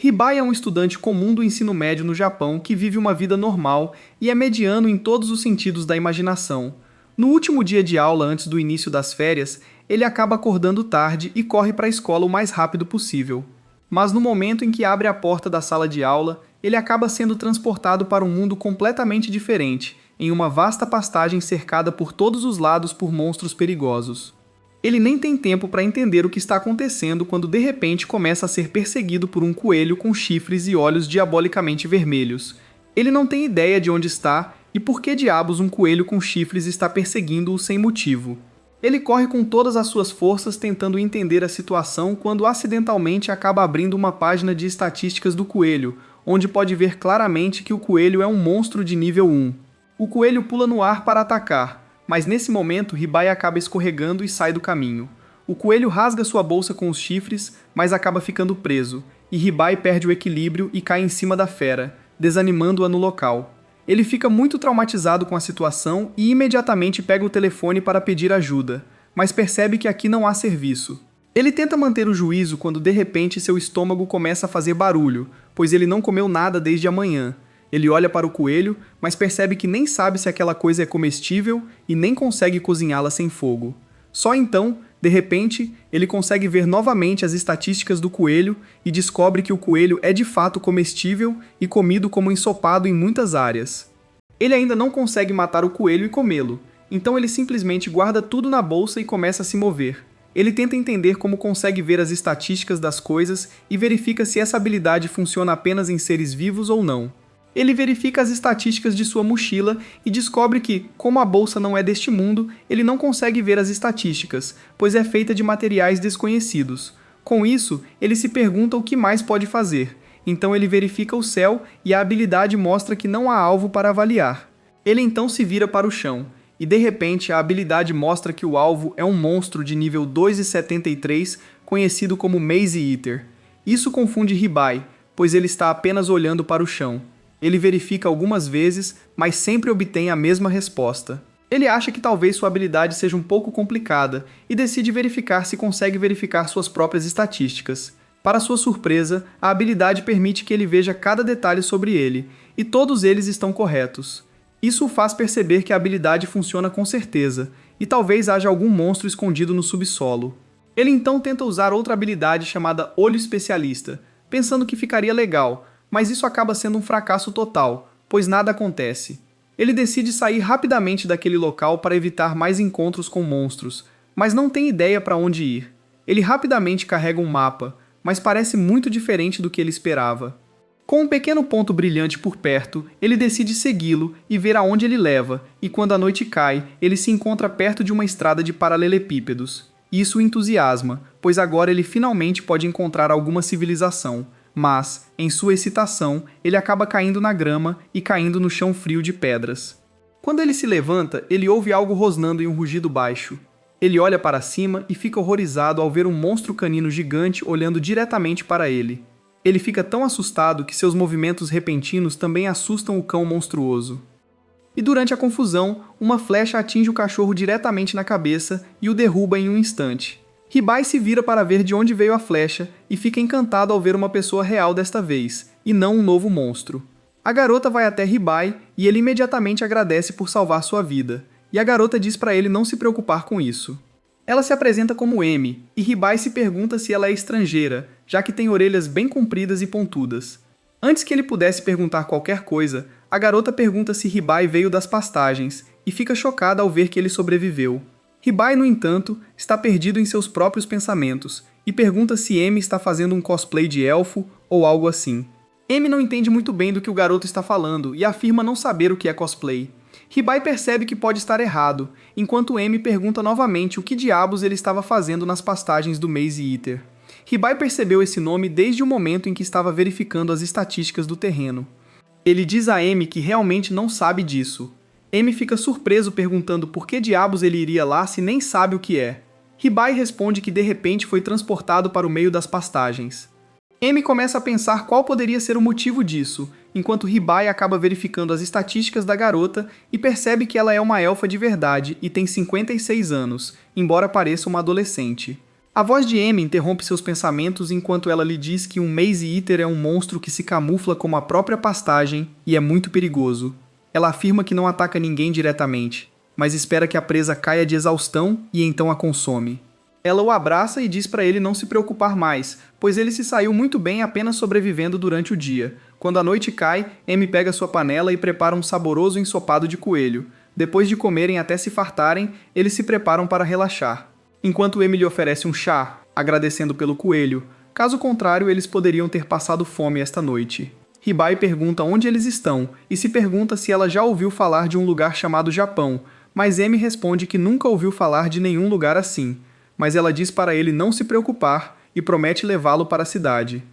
Hibai é um estudante comum do ensino médio no Japão que vive uma vida normal e é mediano em todos os sentidos da imaginação. No último dia de aula antes do início das férias, ele acaba acordando tarde e corre para a escola o mais rápido possível. Mas no momento em que abre a porta da sala de aula, ele acaba sendo transportado para um mundo completamente diferente, em uma vasta pastagem cercada por todos os lados por monstros perigosos. Ele nem tem tempo para entender o que está acontecendo quando de repente começa a ser perseguido por um coelho com chifres e olhos diabolicamente vermelhos. Ele não tem ideia de onde está e por que diabos um coelho com chifres está perseguindo-o sem motivo. Ele corre com todas as suas forças tentando entender a situação quando acidentalmente acaba abrindo uma página de estatísticas do coelho, onde pode ver claramente que o coelho é um monstro de nível 1. O coelho pula no ar para atacar, mas nesse momento Hibai acaba escorregando e sai do caminho. O coelho rasga sua bolsa com os chifres, mas acaba ficando preso, e Hibai perde o equilíbrio e cai em cima da fera, desanimando-a no local. Ele fica muito traumatizado com a situação e imediatamente pega o telefone para pedir ajuda, mas percebe que aqui não há serviço. Ele tenta manter o juízo quando de repente seu estômago começa a fazer barulho, pois ele não comeu nada desde a manhã. Ele olha para o coelho, mas percebe que nem sabe se aquela coisa é comestível e nem consegue cozinhá-la sem fogo. Só então, de repente, ele consegue ver novamente as estatísticas do coelho e descobre que o coelho é de fato comestível e comido como ensopado em muitas áreas. Ele ainda não consegue matar o coelho e comê-lo, então ele simplesmente guarda tudo na bolsa e começa a se mover. Ele tenta entender como consegue ver as estatísticas das coisas e verifica se essa habilidade funciona apenas em seres vivos ou não. Ele verifica as estatísticas de sua mochila e descobre que, como a bolsa não é deste mundo, ele não consegue ver as estatísticas, pois é feita de materiais desconhecidos. Com isso, ele se pergunta o que mais pode fazer. Então ele verifica o céu e a habilidade mostra que não há alvo para avaliar. Ele então se vira para o chão, e de repente a habilidade mostra que o alvo é um monstro de nível 2,73, conhecido como Maze Eater. Isso confunde Hibai, pois ele está apenas olhando para o chão. Ele verifica algumas vezes, mas sempre obtém a mesma resposta. Ele acha que talvez sua habilidade seja um pouco complicada e decide verificar se consegue verificar suas próprias estatísticas. Para sua surpresa, a habilidade permite que ele veja cada detalhe sobre ele, e todos eles estão corretos. Isso o faz perceber que a habilidade funciona com certeza, e talvez haja algum monstro escondido no subsolo. Ele então tenta usar outra habilidade chamada Olho Especialista, pensando que ficaria legal, mas isso acaba sendo um fracasso total, pois nada acontece. Ele decide sair rapidamente daquele local para evitar mais encontros com monstros, mas não tem ideia para onde ir. Ele rapidamente carrega um mapa, mas parece muito diferente do que ele esperava. Com um pequeno ponto brilhante por perto, ele decide segui-lo e ver aonde ele leva, e quando a noite cai, ele se encontra perto de uma estrada de paralelepípedos. Isso o entusiasma, pois agora ele finalmente pode encontrar alguma civilização. Mas, em sua excitação, ele acaba caindo na grama e caindo no chão frio de pedras. Quando ele se levanta, ele ouve algo rosnando em um rugido baixo. Ele olha para cima e fica horrorizado ao ver um monstro canino gigante olhando diretamente para ele. Ele fica tão assustado que seus movimentos repentinos também assustam o cão monstruoso. E durante a confusão, uma flecha atinge o cachorro diretamente na cabeça e o derruba em um instante. Hibai se vira para ver de onde veio a flecha e fica encantado ao ver uma pessoa real desta vez, e não um novo monstro. A garota vai até Hibai e ele imediatamente agradece por salvar sua vida, e a garota diz para ele não se preocupar com isso. Ela se apresenta como Emi, e Hibai se pergunta se ela é estrangeira, já que tem orelhas bem compridas e pontudas. Antes que ele pudesse perguntar qualquer coisa, a garota pergunta se Hibai veio das pastagens, e fica chocada ao ver que ele sobreviveu. Hibai, no entanto, está perdido em seus próprios pensamentos e pergunta se Emi está fazendo um cosplay de elfo ou algo assim. Emi não entende muito bem do que o garoto está falando e afirma não saber o que é cosplay. Hibai percebe que pode estar errado, enquanto Emi pergunta novamente o que diabos ele estava fazendo nas pastagens do Maze Eater. Hibai percebeu esse nome desde o momento em que estava verificando as estatísticas do terreno. Ele diz a Emi que realmente não sabe disso. Emi fica surpreso perguntando por que diabos ele iria lá se nem sabe o que é. Hibai responde que de repente foi transportado para o meio das pastagens. Emi começa a pensar qual poderia ser o motivo disso, enquanto Hibai acaba verificando as estatísticas da garota e percebe que ela é uma elfa de verdade e tem 56 anos, embora pareça uma adolescente. A voz de Amy interrompe seus pensamentos enquanto ela lhe diz que um Maze Eater é um monstro que se camufla como a própria pastagem e é muito perigoso. Ela afirma que não ataca ninguém diretamente, mas espera que a presa caia de exaustão e então a consome. Ela o abraça e diz para ele não se preocupar mais, pois ele se saiu muito bem apenas sobrevivendo durante o dia. Quando a noite cai, Amy pega sua panela e prepara um saboroso ensopado de coelho. Depois de comerem até se fartarem, eles se preparam para relaxar. Enquanto Amy lhe oferece um chá, agradecendo pelo coelho, caso contrário eles poderiam ter passado fome esta noite. Hibai pergunta onde eles estão e se pergunta se ela já ouviu falar de um lugar chamado Japão, mas Amy responde que nunca ouviu falar de nenhum lugar assim. Mas ela diz para ele não se preocupar e promete levá-lo para a cidade.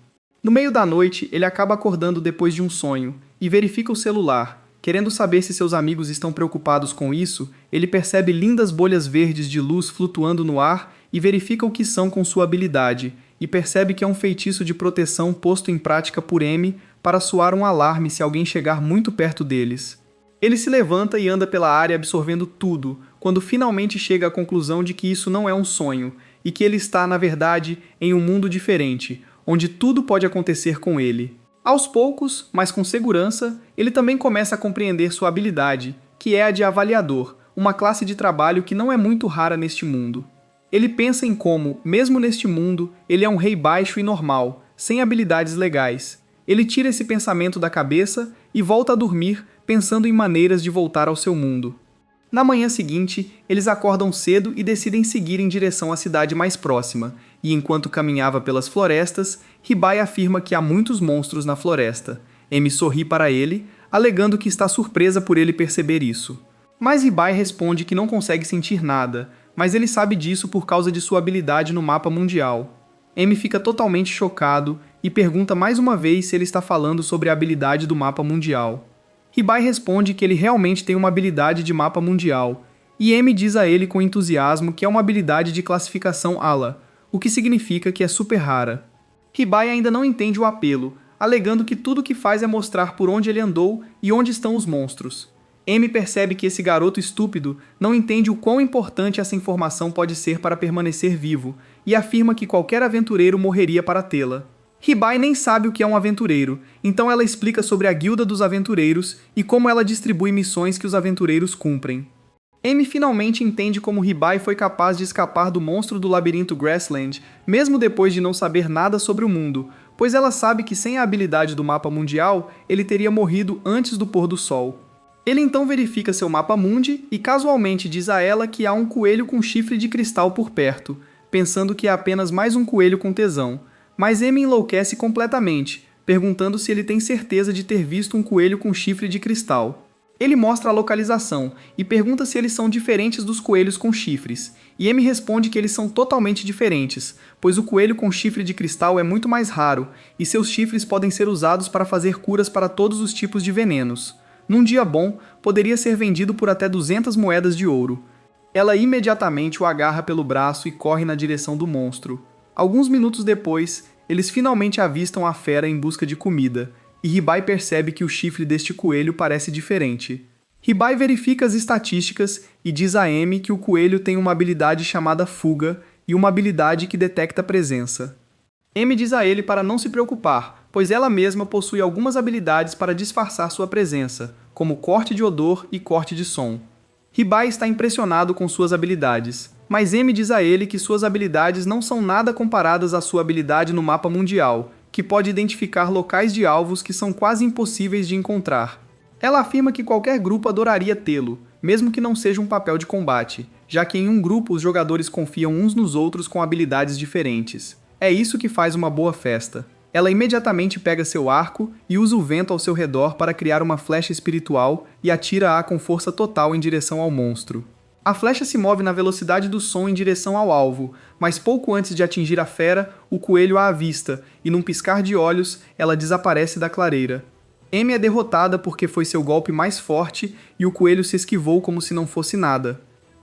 No meio da noite, ele acaba acordando depois de um sonho e verifica o celular. Querendo saber se seus amigos estão preocupados com isso, ele percebe lindas bolhas verdes de luz flutuando no ar e verifica o que são com sua habilidade, e percebe que é um feitiço de proteção posto em prática por Amy para soar um alarme se alguém chegar muito perto deles. Ele se levanta e anda pela área absorvendo tudo, quando finalmente chega à conclusão de que isso não é um sonho, e que ele está, na verdade, em um mundo diferente, onde tudo pode acontecer com ele. Aos poucos, mas com segurança, ele também começa a compreender sua habilidade, que é a de avaliador, uma classe de trabalho que não é muito rara neste mundo. Ele pensa em como, mesmo neste mundo, ele é um rei baixo e normal, sem habilidades legais. Ele tira esse pensamento da cabeça e volta a dormir, pensando em maneiras de voltar ao seu mundo. Na manhã seguinte, eles acordam cedo e decidem seguir em direção à cidade mais próxima, e enquanto caminhava pelas florestas, Hibai afirma que há muitos monstros na floresta. Amy sorri para ele, alegando que está surpresa por ele perceber isso. Mas Hibai responde que não consegue sentir nada, mas ele sabe disso por causa de sua habilidade no mapa mundial. Amy fica totalmente chocado e pergunta mais uma vez se ele está falando sobre a habilidade do mapa mundial. Hibai responde que ele realmente tem uma habilidade de mapa mundial, e Amy diz a ele com entusiasmo que é uma habilidade de classificação ALA, o que significa que é super rara. Hibai ainda não entende o apelo, alegando que tudo o que faz é mostrar por onde ele andou e onde estão os monstros. Amy percebe que esse garoto estúpido não entende o quão importante essa informação pode ser para permanecer vivo, e afirma que qualquer aventureiro morreria para tê-la. Hibai nem sabe o que é um aventureiro, então ela explica sobre a Guilda dos Aventureiros e como ela distribui missões que os aventureiros cumprem. Amy finalmente entende como Hibai foi capaz de escapar do monstro do labirinto Grassland, mesmo depois de não saber nada sobre o mundo, pois ela sabe que sem a habilidade do mapa mundial, ele teria morrido antes do pôr do sol. Ele então verifica seu mapa mundi e casualmente diz a ela que há um coelho com chifre de cristal por perto, pensando que é apenas mais um coelho com tesão. Mas Amy enlouquece completamente, perguntando se ele tem certeza de ter visto um coelho com chifre de cristal. Ele mostra a localização e pergunta se eles são diferentes dos coelhos com chifres, e Amy responde que eles são totalmente diferentes, pois o coelho com chifre de cristal é muito mais raro, e seus chifres podem ser usados para fazer curas para todos os tipos de venenos. Num dia bom, poderia ser vendido por até 200 moedas de ouro. Ela imediatamente o agarra pelo braço e corre na direção do monstro. Alguns minutos depois, eles finalmente avistam a fera em busca de comida, e Hibai percebe que o chifre deste coelho parece diferente. Hibai verifica as estatísticas e diz a Amy que o coelho tem uma habilidade chamada Fuga e uma habilidade que detecta presença. Amy diz a ele para não se preocupar, pois ela mesma possui algumas habilidades para disfarçar sua presença, como corte de odor e corte de som. Hibai está impressionado com suas habilidades, mas Amy diz a ele que suas habilidades não são nada comparadas à sua habilidade no mapa mundial, que pode identificar locais de alvos que são quase impossíveis de encontrar. Ela afirma que qualquer grupo adoraria tê-lo, mesmo que não seja um papel de combate, já que em um grupo os jogadores confiam uns nos outros com habilidades diferentes. É isso que faz uma boa festa. Ela imediatamente pega seu arco e usa o vento ao seu redor para criar uma flecha espiritual e atira-a com força total em direção ao monstro. A flecha se move na velocidade do som em direção ao alvo, mas pouco antes de atingir a fera, o coelho a avista, e num piscar de olhos, ela desaparece da clareira. Amy é derrotada porque foi seu golpe mais forte e o coelho se esquivou como se não fosse nada.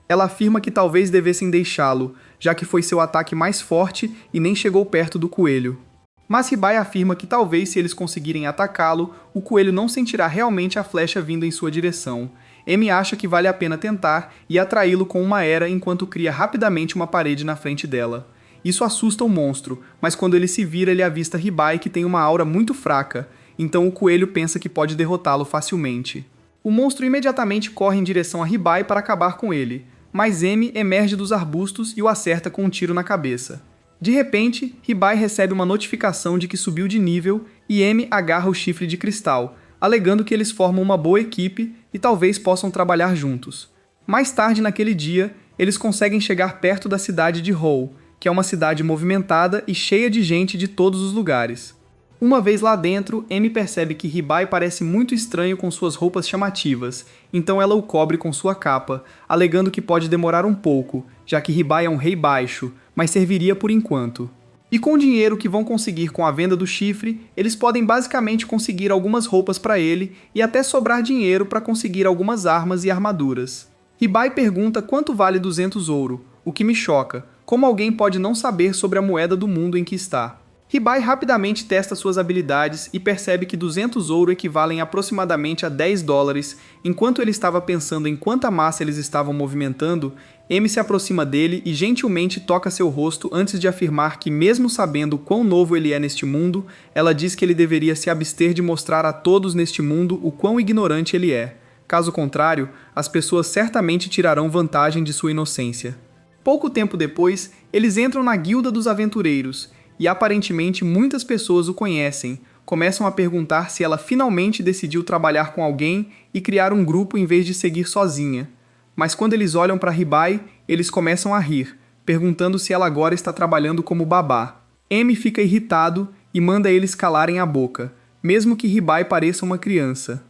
Ela afirma que talvez devessem deixá-lo, já que foi seu ataque mais forte e nem chegou perto do coelho. Mas Hibai afirma que talvez se eles conseguirem atacá-lo, o coelho não sentirá realmente a flecha vindo em sua direção. Amy acha que vale a pena tentar e atraí-lo com uma era enquanto cria rapidamente uma parede na frente dela. Isso assusta o monstro, mas quando ele se vira, ele avista Ribai, que tem uma aura muito fraca, então o coelho pensa que pode derrotá-lo facilmente. O monstro imediatamente corre em direção a Ribai para acabar com ele, mas Emi emerge dos arbustos e o acerta com um tiro na cabeça. De repente, Ribai recebe uma notificação de que subiu de nível e Emi agarra o chifre de cristal, alegando que eles formam uma boa equipe e talvez possam trabalhar juntos. Mais tarde naquele dia, eles conseguem chegar perto da cidade de Hou, que é uma cidade movimentada e cheia de gente de todos os lugares. Uma vez lá dentro, Emi percebe que Ribai parece muito estranho com suas roupas chamativas, então ela o cobre com sua capa, alegando que pode demorar um pouco, já que Ribai é um rei baixo, mas serviria por enquanto. E com o dinheiro que vão conseguir com a venda do chifre, eles podem basicamente conseguir algumas roupas para ele e até sobrar dinheiro para conseguir algumas armas e armaduras. Ribai pergunta quanto vale 200 ouro, o que me choca, como alguém pode não saber sobre a moeda do mundo em que está. Ribai rapidamente testa suas habilidades e percebe que 200 ouro equivalem aproximadamente a 10 dólares. Enquanto ele estava pensando em quanta massa eles estavam movimentando, Emi se aproxima dele e gentilmente toca seu rosto antes de afirmar que, mesmo sabendo quão novo ele é neste mundo, ela diz que ele deveria se abster de mostrar a todos neste mundo o quão ignorante ele é. Caso contrário, as pessoas certamente tirarão vantagem de sua inocência. Pouco tempo depois, eles entram na Guilda dos Aventureiros, e aparentemente muitas pessoas o conhecem, começam a perguntar se ela finalmente decidiu trabalhar com alguém e criar um grupo em vez de seguir sozinha. Mas quando eles olham para Ribai, eles começam a rir, perguntando se ela agora está trabalhando como babá. Emi fica irritado e manda eles calarem a boca, mesmo que Ribai pareça uma criança.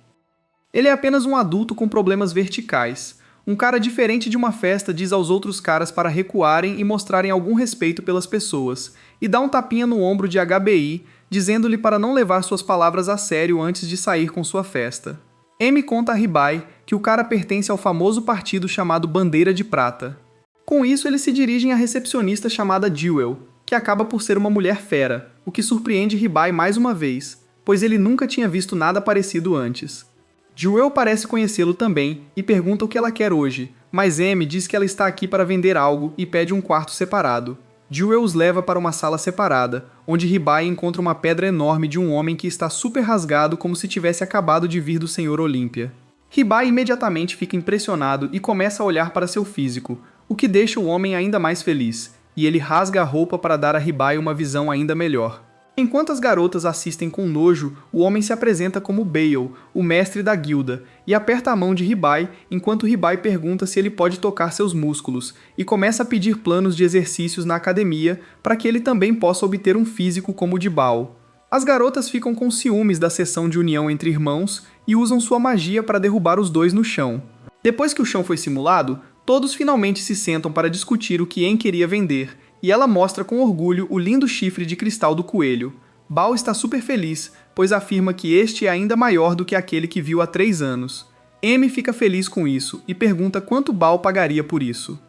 Ele é apenas um adulto com problemas verticais. Um cara diferente de uma festa diz aos outros caras para recuarem e mostrarem algum respeito pelas pessoas, e dá um tapinha no ombro de HBI, dizendo-lhe para não levar suas palavras a sério antes de sair com sua festa. Emi conta a Ribai que o cara pertence ao famoso partido chamado Bandeira de Prata. Com isso, eles se dirigem à recepcionista chamada Jewel, que acaba por ser uma mulher fera, o que surpreende Ribai mais uma vez, pois ele nunca tinha visto nada parecido antes. Jewel parece conhecê-lo também e pergunta o que ela quer hoje, mas Emi diz que ela está aqui para vender algo e pede um quarto separado. Jewel os leva para uma sala separada, onde Ribai encontra uma pedra enorme de um homem que está super rasgado como se tivesse acabado de vir do Senhor Olímpia. Ribai imediatamente fica impressionado e começa a olhar para seu físico, o que deixa o homem ainda mais feliz, e ele rasga a roupa para dar a Ribai uma visão ainda melhor. Enquanto as garotas assistem com nojo, o homem se apresenta como Bale, o mestre da guilda, e aperta a mão de Ribai, enquanto Ribai pergunta se ele pode tocar seus músculos, e começa a pedir planos de exercícios na academia para que ele também possa obter um físico como o de Baal. As garotas ficam com ciúmes da sessão de união entre irmãos e usam sua magia para derrubar os dois no chão. Depois que o chão foi simulado, todos finalmente se sentam para discutir o que En queria vender, e ela mostra com orgulho o lindo chifre de cristal do coelho. Baal está super feliz, pois afirma que este é ainda maior do que aquele que viu há 3 anos. Emi fica feliz com isso e pergunta quanto Baal pagaria por isso.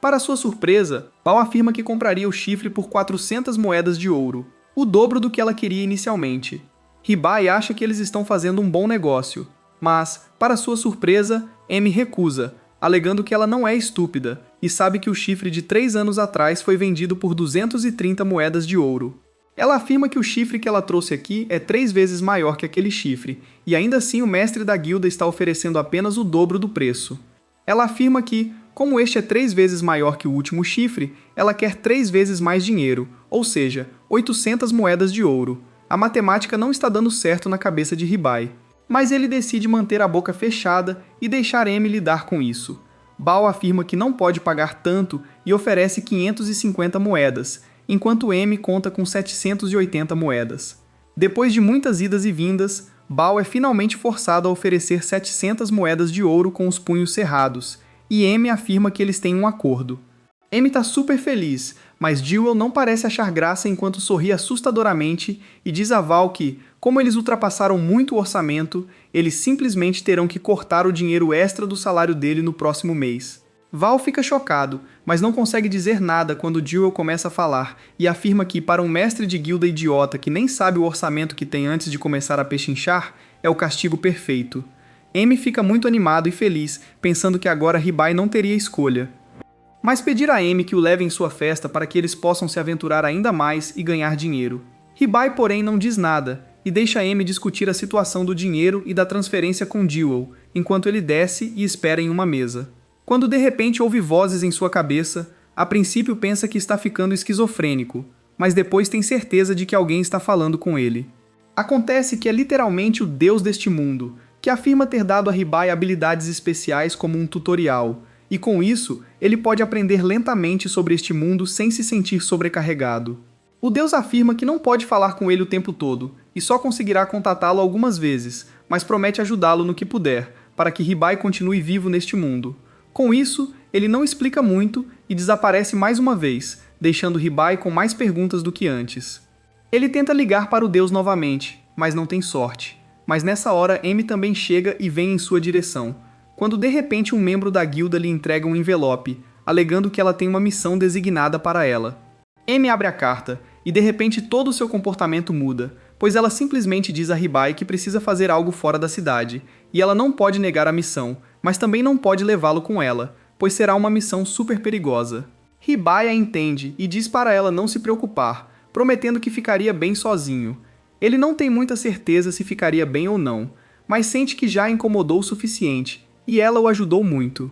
Para sua surpresa, Baal afirma que compraria o chifre por 400 moedas de ouro, o dobro do que ela queria inicialmente. Ribai acha que eles estão fazendo um bom negócio, mas, para sua surpresa, Emi recusa, alegando que ela não é estúpida e sabe que o chifre de 3 anos atrás foi vendido por 230 moedas de ouro. Ela afirma que o chifre que ela trouxe aqui é 3 vezes maior que aquele chifre, e ainda assim o mestre da guilda está oferecendo apenas o dobro do preço. Ela afirma que, como este é 3 vezes maior que o último chifre, ela quer 3 vezes mais dinheiro, ou seja, 800 moedas de ouro. A matemática não está dando certo na cabeça de Ribai. Mas ele decide manter a boca fechada e deixar Emi lidar com isso. Baal afirma que não pode pagar tanto e oferece 550 moedas, enquanto Emi conta com 780 moedas. Depois de muitas idas e vindas, Baal é finalmente forçado a oferecer 700 moedas de ouro com os punhos cerrados, e Emi afirma que eles têm um acordo. Emi está super feliz, mas Jewel não parece achar graça enquanto sorri assustadoramente e diz a Val que, como eles ultrapassaram muito o orçamento, eles simplesmente terão que cortar o dinheiro extra do salário dele no próximo mês. Val fica chocado, mas não consegue dizer nada quando Jewel começa a falar e afirma que, para um mestre de guilda idiota que nem sabe o orçamento que tem antes de começar a pechinchar, é o castigo perfeito. Emi fica muito animado e feliz, pensando que agora Ribai não teria escolha. mas pedir a Amy que o leve em sua festa para que eles possam se aventurar ainda mais e ganhar dinheiro. Hibai, porém, não diz nada e deixa Amy discutir a situação do dinheiro e da transferência com Jewel, enquanto ele desce e espera em uma mesa. Quando de repente ouve vozes em sua cabeça, a princípio pensa que está ficando esquizofrênico, mas depois tem certeza de que alguém está falando com ele. Acontece que é literalmente o Deus deste mundo, que afirma ter dado a Hibai habilidades especiais como um tutorial, e com isso, ele pode aprender lentamente sobre este mundo sem se sentir sobrecarregado. O Deus afirma que não pode falar com ele o tempo todo, e só conseguirá contatá-lo algumas vezes, mas promete ajudá-lo no que puder, para que Hibai continue vivo neste mundo. Com isso, ele não explica muito e desaparece mais uma vez, deixando Hibai com mais perguntas do que antes. Ele tenta ligar para o Deus novamente, mas não tem sorte. Mas nessa hora, Amy também chega e vem em sua direção, quando de repente um membro da guilda lhe entrega um envelope, alegando que ela tem uma missão designada para ela. Amy abre a carta, e de repente todo o seu comportamento muda, pois ela simplesmente diz a Hibai que precisa fazer algo fora da cidade, e ela não pode negar a missão, mas também não pode levá-lo com ela, pois será uma missão super perigosa. Hibai a entende e diz para ela não se preocupar, prometendo que ficaria bem sozinho. Ele não tem muita certeza se ficaria bem ou não, mas sente que já a incomodou o suficiente, e ela o ajudou muito.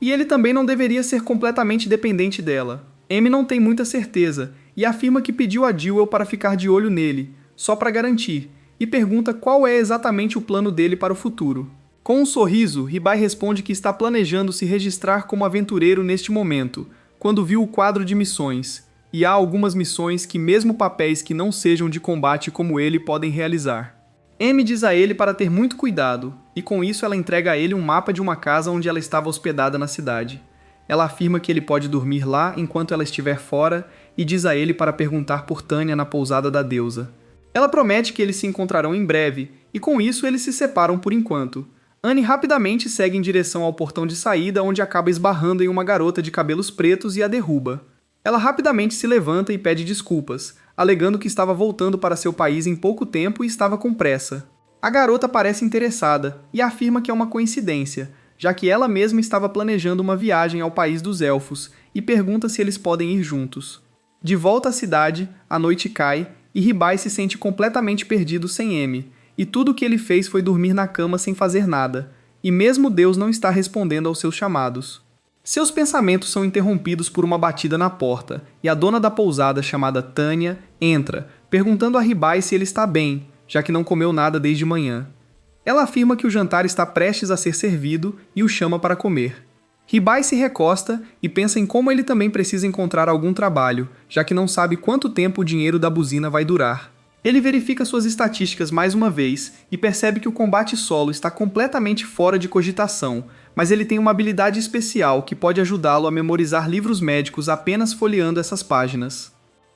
E ele também não deveria ser completamente dependente dela. Amy não tem muita certeza, e afirma que pediu a Jewel para ficar de olho nele, só para garantir, e pergunta qual é exatamente o plano dele para o futuro. Com um sorriso, Hibai responde que está planejando se registrar como aventureiro neste momento, quando viu o quadro de missões, e há algumas missões que mesmo papéis que não sejam de combate como ele podem realizar. Amy diz a ele para ter muito cuidado, e com isso ela entrega a ele um mapa de uma casa onde ela estava hospedada na cidade. Ela afirma que ele pode dormir lá enquanto ela estiver fora e diz a ele para perguntar por Tanya na pousada da deusa. Ela promete que eles se encontrarão em breve, e com isso eles se separam por enquanto. Annie rapidamente segue em direção ao portão de saída, onde acaba esbarrando em uma garota de cabelos pretos e a derruba. Ela rapidamente se levanta e pede desculpas, alegando que estava voltando para seu país em pouco tempo e estava com pressa. A garota parece interessada e afirma que é uma coincidência, já que ela mesma estava planejando uma viagem ao país dos elfos e pergunta se eles podem ir juntos. De volta à cidade, a noite cai e Hibai se sente completamente perdido sem Amy, e tudo o que ele fez foi dormir na cama sem fazer nada, e mesmo Deus não está respondendo aos seus chamados. Seus pensamentos são interrompidos por uma batida na porta, e a dona da pousada, chamada Tanya, entra, perguntando a Hibai se ele está bem, já que não comeu nada desde manhã. Ela afirma que o jantar está prestes a ser servido e o chama para comer. Hibai se recosta e pensa em como ele também precisa encontrar algum trabalho, já que não sabe quanto tempo o dinheiro da buzina vai durar. Ele verifica suas estatísticas mais uma vez e percebe que o combate solo está completamente fora de cogitação, mas ele tem uma habilidade especial que pode ajudá-lo a memorizar livros médicos apenas folheando essas páginas.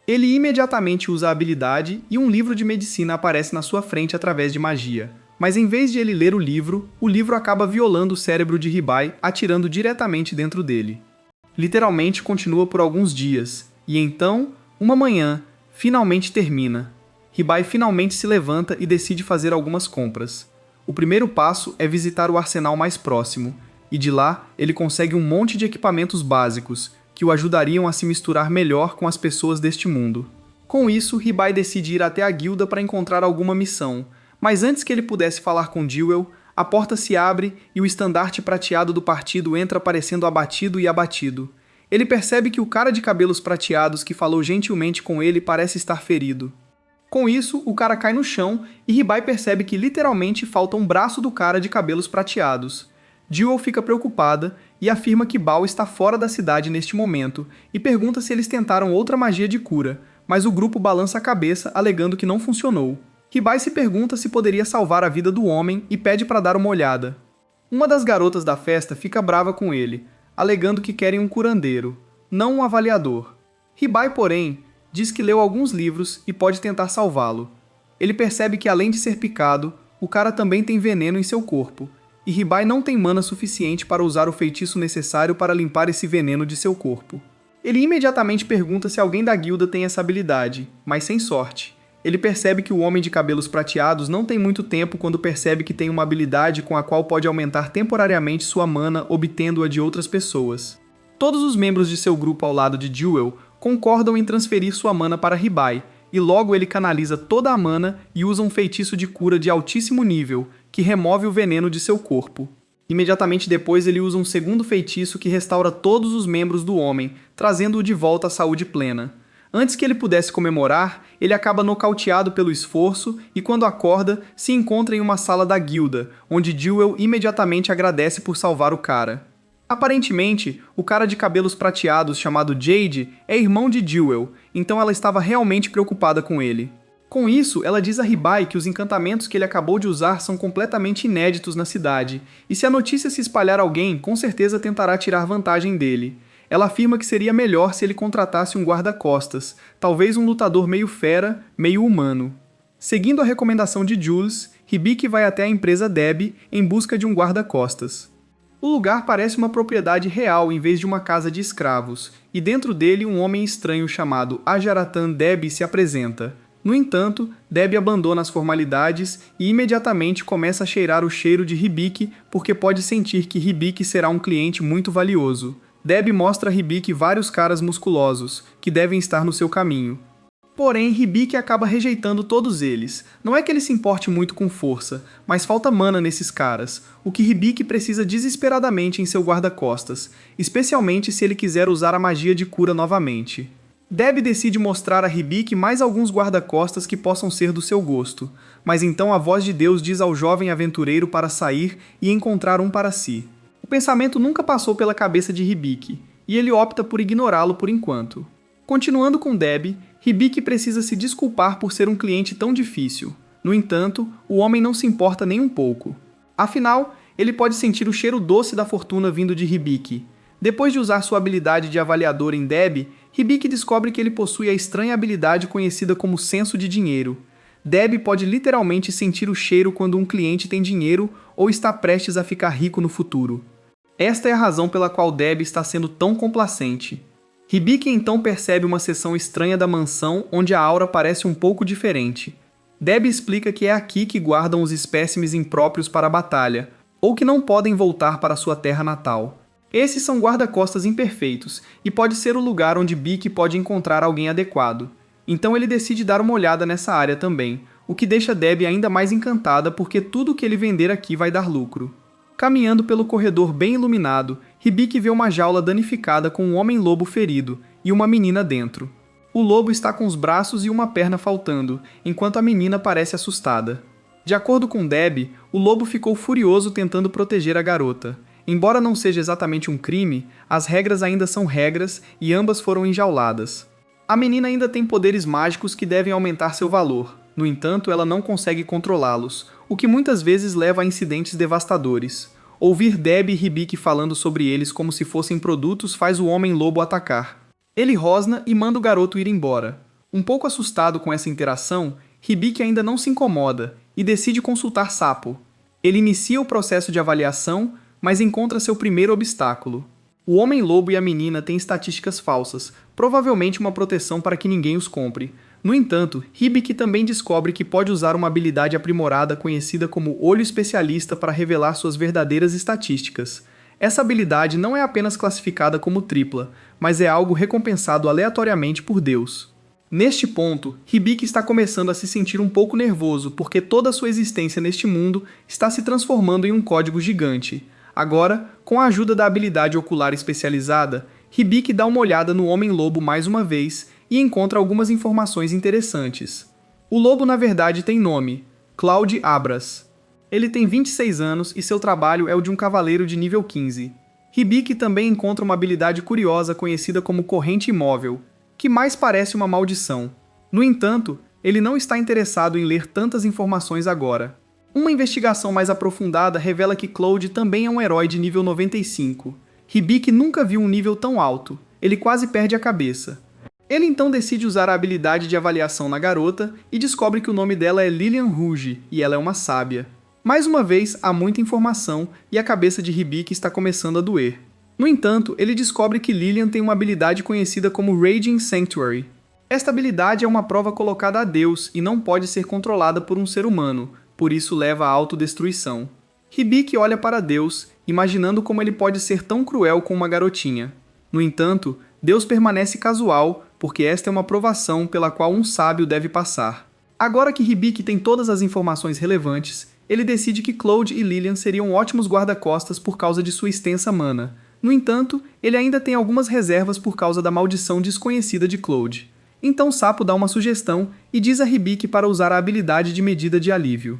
Ele imediatamente usa a habilidade e um livro de medicina aparece na sua frente através de magia. Mas em vez de ele ler o livro acaba violando o cérebro de Hibai, atirando diretamente dentro dele. Literalmente continua por alguns dias, e então, uma manhã, finalmente termina. Hibai finalmente se levanta e decide fazer algumas compras. O primeiro passo é visitar o arsenal mais próximo, e de lá ele consegue um monte de equipamentos básicos, que o ajudariam a se misturar melhor com as pessoas deste mundo. Com isso, Hibai decide ir até a guilda para encontrar alguma missão, mas antes que ele pudesse falar com Jewel, a porta se abre e o estandarte prateado do partido entra parecendo abatido e abatido. Ele percebe que o cara de cabelos prateados que falou gentilmente com ele parece estar ferido. Com isso, o cara cai no chão e Hibai percebe que literalmente falta um braço do cara de cabelos prateados. Jewel fica preocupada e afirma que Bao está fora da cidade neste momento e pergunta se eles tentaram outra magia de cura, mas o grupo balança a cabeça alegando que não funcionou. Hibai se pergunta se poderia salvar a vida do homem e pede para dar uma olhada. Uma das garotas da festa fica brava com ele, alegando que querem um curandeiro, não um avaliador. Hibai, porém, diz que leu alguns livros e pode tentar salvá-lo. Ele percebe que além de ser picado, o cara também tem veneno em seu corpo, e Hibai não tem mana suficiente para usar o feitiço necessário para limpar esse veneno de seu corpo. Ele imediatamente pergunta se alguém da guilda tem essa habilidade, mas sem sorte. Ele percebe que o homem de cabelos prateados não tem muito tempo quando percebe que tem uma habilidade com a qual pode aumentar temporariamente sua mana obtendo-a de outras pessoas. Todos os membros de seu grupo ao lado de Jewel concordam em transferir sua mana para Ribai, e logo ele canaliza toda a mana e usa um feitiço de cura de altíssimo nível, que remove o veneno de seu corpo. Imediatamente depois ele usa um segundo feitiço que restaura todos os membros do homem, trazendo-o de volta à saúde plena. Antes que ele pudesse comemorar, ele acaba nocauteado pelo esforço e, quando acorda, se encontra em uma sala da guilda, onde Jewel imediatamente agradece por salvar o cara. Aparentemente, o cara de cabelos prateados chamado Jade é irmão de Jewel, então ela estava realmente preocupada com ele. Com isso, ela diz a Ribai que os encantamentos que ele acabou de usar são completamente inéditos na cidade, e se a notícia se espalhar alguém, com certeza tentará tirar vantagem dele. Ela afirma que seria melhor se ele contratasse um guarda-costas, talvez um lutador meio fera, meio humano. Seguindo a recomendação de Jules, Hibiki vai até a empresa Debbie em busca de um guarda-costas. O lugar parece uma propriedade real em vez de uma casa de escravos, e dentro dele um homem estranho chamado Ajaratan Debbie se apresenta. No entanto, Debbie abandona as formalidades e imediatamente começa a cheirar o cheiro de Hibiki porque pode sentir que Hibiki será um cliente muito valioso. Debbie mostra a Hibiki vários caras musculosos, que devem estar no seu caminho. Porém, Hibiki acaba rejeitando todos eles. Não é que ele se importe muito com força, mas falta mana nesses caras, o que Hibiki precisa desesperadamente em seu guarda-costas, especialmente se ele quiser usar a magia de cura novamente. Debbie decide mostrar a Hibiki mais alguns guarda-costas que possam ser do seu gosto, mas então a voz de Deus diz ao jovem aventureiro para sair e encontrar um para si. O pensamento nunca passou pela cabeça de Hibiki, e ele opta por ignorá-lo por enquanto. Continuando com Debbie, Hibiki precisa se desculpar por ser um cliente tão difícil. No entanto, o homem não se importa nem um pouco. Afinal, ele pode sentir o cheiro doce da fortuna vindo de Hibiki. Depois de usar sua habilidade de avaliador em Debbie, Hibiki descobre que ele possui a estranha habilidade conhecida como senso de dinheiro. Debbie pode literalmente sentir o cheiro quando um cliente tem dinheiro ou está prestes a ficar rico no futuro. Esta é a razão pela qual Debbie está sendo tão complacente. Hibiki então percebe uma seção estranha da mansão onde a aura parece um pouco diferente. Debbie explica que é aqui que guardam os espécimes impróprios para a batalha, ou que não podem voltar para sua terra natal. Esses são guarda-costas imperfeitos, e pode ser o lugar onde Biki pode encontrar alguém adequado. Então ele decide dar uma olhada nessa área também, o que deixa Debbie ainda mais encantada porque tudo que ele vender aqui vai dar lucro. Caminhando pelo corredor bem iluminado, Hibiki vê uma jaula danificada com um homem-lobo ferido e uma menina dentro. O lobo está com os braços e uma perna faltando, enquanto a menina parece assustada. De acordo com Debbie, o lobo ficou furioso tentando proteger a garota. Embora não seja exatamente um crime, as regras ainda são regras e ambas foram enjauladas. A menina ainda tem poderes mágicos que devem aumentar seu valor. No entanto, ela não consegue controlá-los, o que muitas vezes leva a incidentes devastadores. Ouvir Debbie e Hibiki falando sobre eles como se fossem produtos faz o homem-lobo atacar. Ele rosna e manda o garoto ir embora. Um pouco assustado com essa interação, Hibiki ainda não se incomoda e decide consultar Sapo. Ele inicia o processo de avaliação, mas encontra seu primeiro obstáculo. O homem-lobo e a menina têm estatísticas falsas, provavelmente uma proteção para que ninguém os compre. No entanto, Hibiki também descobre que pode usar uma habilidade aprimorada conhecida como Olho Especialista para revelar suas verdadeiras estatísticas. Essa habilidade não é apenas classificada como tripla, mas é algo recompensado aleatoriamente por Deus. Neste ponto, Hibiki está começando a se sentir um pouco nervoso porque toda sua existência neste mundo está se transformando em um código gigante. Agora, com a ajuda da habilidade ocular especializada, Hibiki dá uma olhada no Homem-Lobo mais uma vez e encontra algumas informações interessantes. O lobo na verdade tem nome, Cloud Abras. Ele tem 26 anos e seu trabalho é o de um cavaleiro de nível 15. Hibiki também encontra uma habilidade curiosa conhecida como Corrente Imóvel, que mais parece uma maldição. No entanto, ele não está interessado em ler tantas informações agora. Uma investigação mais aprofundada revela que Cloud também é um herói de nível 95. Hibiki nunca viu um nível tão alto, ele quase perde a cabeça. Ele então decide usar a habilidade de avaliação na garota e descobre que o nome dela é Lilian Rouge e ela é uma sábia. Mais uma vez, há muita informação e a cabeça de Hibiki está começando a doer. No entanto, ele descobre que Lilian tem uma habilidade conhecida como Raging Sanctuary. Esta habilidade é uma prova colocada a Deus e não pode ser controlada por um ser humano, por isso leva à autodestruição. Hibiki olha para Deus, imaginando como ele pode ser tão cruel com uma garotinha. No entanto, Deus permanece casual, porque esta é uma provação pela qual um sábio deve passar. Agora que Hibiki tem todas as informações relevantes, ele decide que Claude e Lilian seriam ótimos guarda-costas por causa de sua extensa mana. No entanto, ele ainda tem algumas reservas por causa da maldição desconhecida de Claude. Então Sapo dá uma sugestão e diz a Hibiki para usar a habilidade de medida de alívio.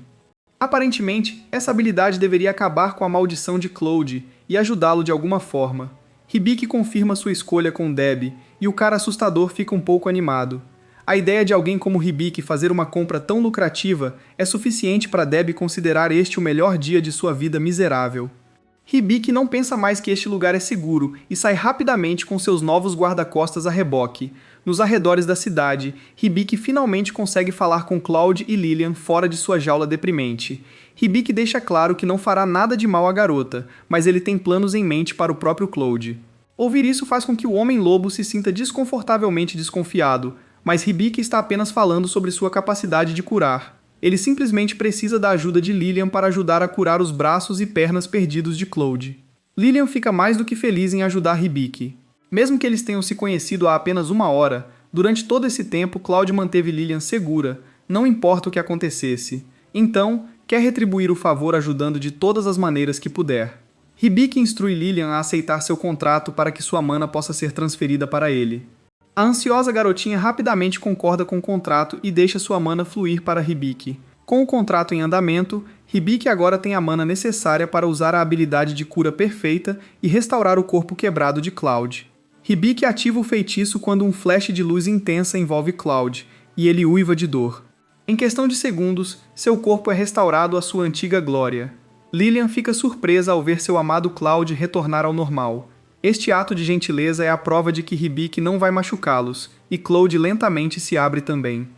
Aparentemente, essa habilidade deveria acabar com a maldição de Claude e ajudá-lo de alguma forma. Hibiki confirma sua escolha com Debbie e o cara assustador fica um pouco animado. A ideia de alguém como Hibiki fazer uma compra tão lucrativa é suficiente para Debbie considerar este o melhor dia de sua vida miserável. Hibiki não pensa mais que este lugar é seguro e sai rapidamente com seus novos guarda-costas a reboque. Nos arredores da cidade, Hibiki finalmente consegue falar com Claude e Lilian fora de sua jaula deprimente. Hibiki deixa claro que não fará nada de mal à garota, mas ele tem planos em mente para o próprio Claude. Ouvir isso faz com que o Homem-Lobo se sinta desconfortavelmente desconfiado, mas Hibiki está apenas falando sobre sua capacidade de curar. Ele simplesmente precisa da ajuda de Lilian para ajudar a curar os braços e pernas perdidos de Claude. Lilian fica mais do que feliz em ajudar Hibiki. Mesmo que eles tenham se conhecido há apenas uma hora, durante todo esse tempo Claude manteve Lilian segura, não importa o que acontecesse. Então, quer retribuir o favor ajudando de todas as maneiras que puder. Hibiki instrui Lilian a aceitar seu contrato para que sua mana possa ser transferida para ele. A ansiosa garotinha rapidamente concorda com o contrato e deixa sua mana fluir para Hibiki. Com o contrato em andamento, Hibiki agora tem a mana necessária para usar a habilidade de cura perfeita e restaurar o corpo quebrado de Claude. Hibiki ativa o feitiço quando um flash de luz intensa envolve Claude, e ele uiva de dor. Em questão de segundos, seu corpo é restaurado à sua antiga glória. Lilian fica surpresa ao ver seu amado Claude retornar ao normal. Este ato de gentileza é a prova de que Hibiki não vai machucá-los, e Claude lentamente se abre também.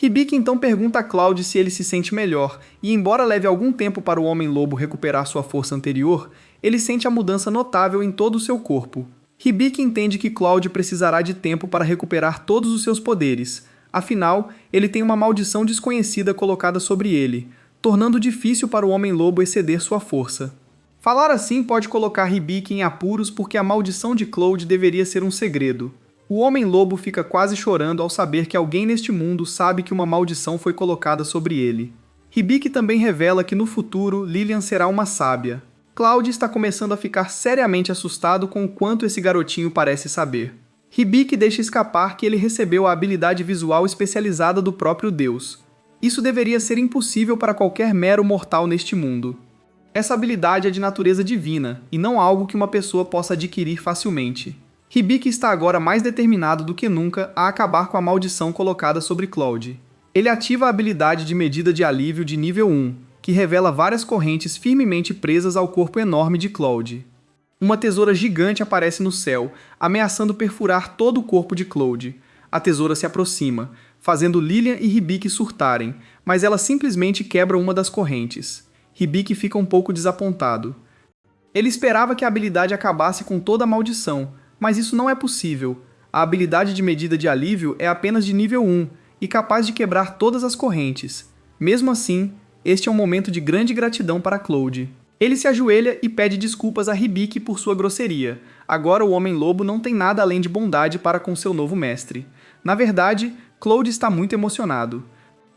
Hibiki então pergunta a Claude se ele se sente melhor, e embora leve algum tempo para o Homem-Lobo recuperar sua força anterior, ele sente a mudança notável em todo o seu corpo. Hibiki entende que Claude precisará de tempo para recuperar todos os seus poderes, afinal, ele tem uma maldição desconhecida colocada sobre ele, tornando difícil para o Homem-Lobo exceder sua força. Falar assim pode colocar Hibiki em apuros porque a maldição de Claude deveria ser um segredo. O Homem-Lobo fica quase chorando ao saber que alguém neste mundo sabe que uma maldição foi colocada sobre ele. Hibiki também revela que no futuro Lilian será uma sábia. Claude está começando a ficar seriamente assustado com o quanto esse garotinho parece saber. Hibiki deixa escapar que ele recebeu a habilidade visual especializada do próprio Deus. Isso deveria ser impossível para qualquer mero mortal neste mundo. Essa habilidade é de natureza divina, e não algo que uma pessoa possa adquirir facilmente. Hibiki está agora mais determinado do que nunca a acabar com a maldição colocada sobre Claude. Ele ativa a habilidade de medida de alívio de nível 1, que revela várias correntes firmemente presas ao corpo enorme de Claude. Uma tesoura gigante aparece no céu, ameaçando perfurar todo o corpo de Claude. A tesoura se aproxima, fazendo Lilian e Hibiki surtarem, mas ela simplesmente quebra uma das correntes. Hibiki fica um pouco desapontado. Ele esperava que a habilidade acabasse com toda a maldição, mas isso não é possível. A habilidade de medida de alívio é apenas de nível 1 e capaz de quebrar todas as correntes. Mesmo assim, este é um momento de grande gratidão para Claude. Ele se ajoelha e pede desculpas a Hibiki por sua grosseria. Agora o Homem-Lobo não tem nada além de bondade para com seu novo mestre. Na verdade, Claude está muito emocionado.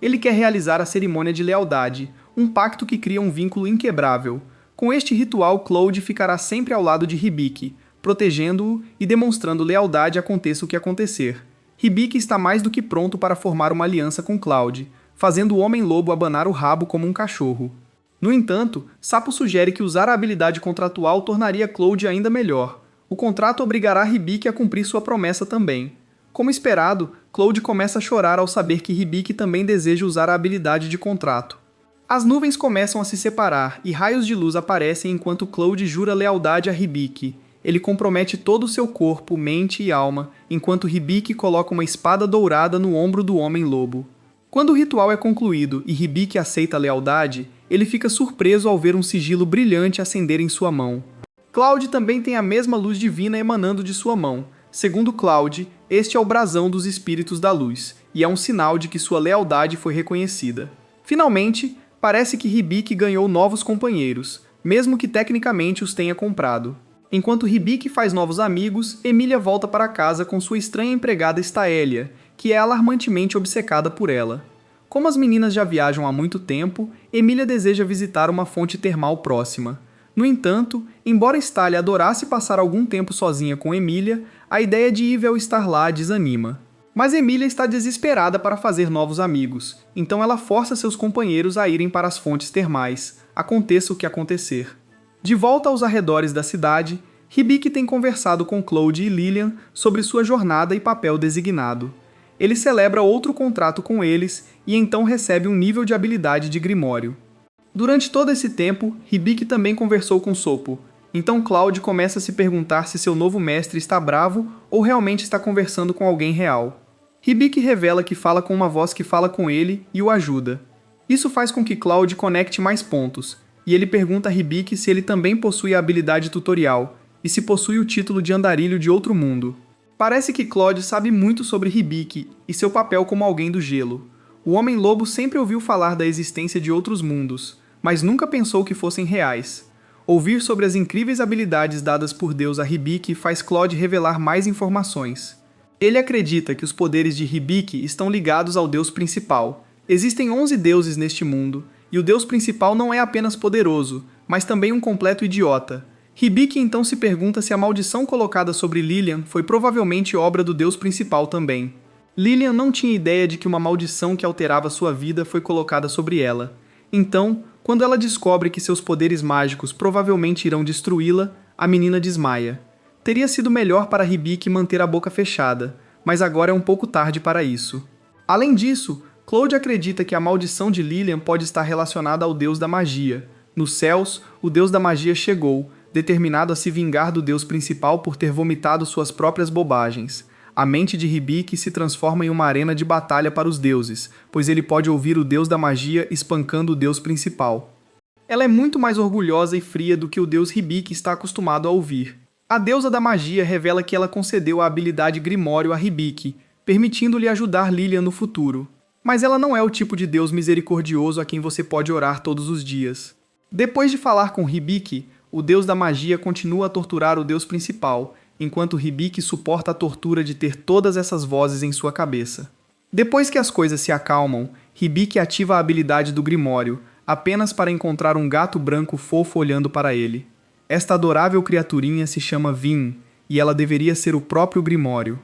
Ele quer realizar a cerimônia de lealdade, um pacto que cria um vínculo inquebrável. Com este ritual, Claude ficará sempre ao lado de Hibiki, protegendo-o e demonstrando lealdade aconteça o que acontecer. Hibiki está mais do que pronto para formar uma aliança com Claude, fazendo o Homem-Lobo abanar o rabo como um cachorro. No entanto, Sapo sugere que usar a habilidade contratual tornaria Claude ainda melhor. O contrato obrigará Hibiki a cumprir sua promessa também. Como esperado, Claude começa a chorar ao saber que Hibiki também deseja usar a habilidade de contrato. As nuvens começam a se separar e raios de luz aparecem enquanto Claude jura lealdade a Hibiki. Ele compromete todo o seu corpo, mente e alma, enquanto Hibiki coloca uma espada dourada no ombro do Homem-Lobo. Quando o ritual é concluído e Hibiki aceita a lealdade, ele fica surpreso ao ver um sigilo brilhante acender em sua mão. Claude também tem a mesma luz divina emanando de sua mão. Segundo Claude, este é o brasão dos espíritos da luz, e é um sinal de que sua lealdade foi reconhecida. Finalmente, parece que Hibiki ganhou novos companheiros, mesmo que tecnicamente os tenha comprado. Enquanto Hibiki faz novos amigos, Emília volta para casa com sua estranha empregada Staelia, que é alarmantemente obcecada por ela. Como as meninas já viajam há muito tempo, Emília deseja visitar uma fonte termal próxima. No entanto, embora Staelia adorasse passar algum tempo sozinha com Emília, a ideia de Ivel estar lá a desanima. Mas Emília está desesperada para fazer novos amigos, então ela força seus companheiros a irem para as fontes termais, aconteça o que acontecer. De volta aos arredores da cidade, Hibiki tem conversado com Claude e Lilian sobre sua jornada e papel designado. Ele celebra outro contrato com eles e então recebe um nível de habilidade de Grimório. Durante todo esse tempo, Hibiki também conversou com Sopo, então Claude começa a se perguntar se seu novo mestre está bravo ou realmente está conversando com alguém real. Hibiki revela que fala com uma voz que fala com ele e o ajuda. Isso faz com que Claude conecte mais pontos, e ele pergunta a Hibiki se ele também possui a habilidade tutorial, e se possui o título de andarilho de outro mundo. Parece que Claude sabe muito sobre Hibiki e seu papel como alguém do gelo. O Homem-Lobo sempre ouviu falar da existência de outros mundos, mas nunca pensou que fossem reais. Ouvir sobre as incríveis habilidades dadas por Deus a Hibiki faz Claude revelar mais informações. Ele acredita que os poderes de Hibiki estão ligados ao Deus principal. Existem 11 deuses neste mundo, e o Deus principal não é apenas poderoso, mas também um completo idiota. Hibiki então se pergunta se a maldição colocada sobre Lilian foi provavelmente obra do Deus principal também. Lilian não tinha ideia de que uma maldição que alterava sua vida foi colocada sobre ela. Então, quando ela descobre que seus poderes mágicos provavelmente irão destruí-la, a menina desmaia. Teria sido melhor para Hibiki manter a boca fechada, mas agora é um pouco tarde para isso. Além disso, Claude acredita que a maldição de Lilian pode estar relacionada ao deus da magia. Nos céus, o deus da magia chegou, determinado a se vingar do deus principal por ter vomitado suas próprias bobagens. A mente de Hibiki se transforma em uma arena de batalha para os deuses, pois ele pode ouvir o deus da magia espancando o deus principal. Ela é muito mais orgulhosa e fria do que o deus Hibiki está acostumado a ouvir. A deusa da magia revela que ela concedeu a habilidade Grimório a Hibiki, permitindo-lhe ajudar Lilian no futuro. Mas ela não é o tipo de deus misericordioso a quem você pode orar todos os dias. Depois de falar com Hibiki, o deus da magia continua a torturar o deus principal, enquanto Hibiki suporta a tortura de ter todas essas vozes em sua cabeça. Depois que as coisas se acalmam, Hibiki ativa a habilidade do Grimório, apenas para encontrar um gato branco fofo olhando para ele. Esta adorável criaturinha se chama Vin, e ela deveria ser o próprio Grimório.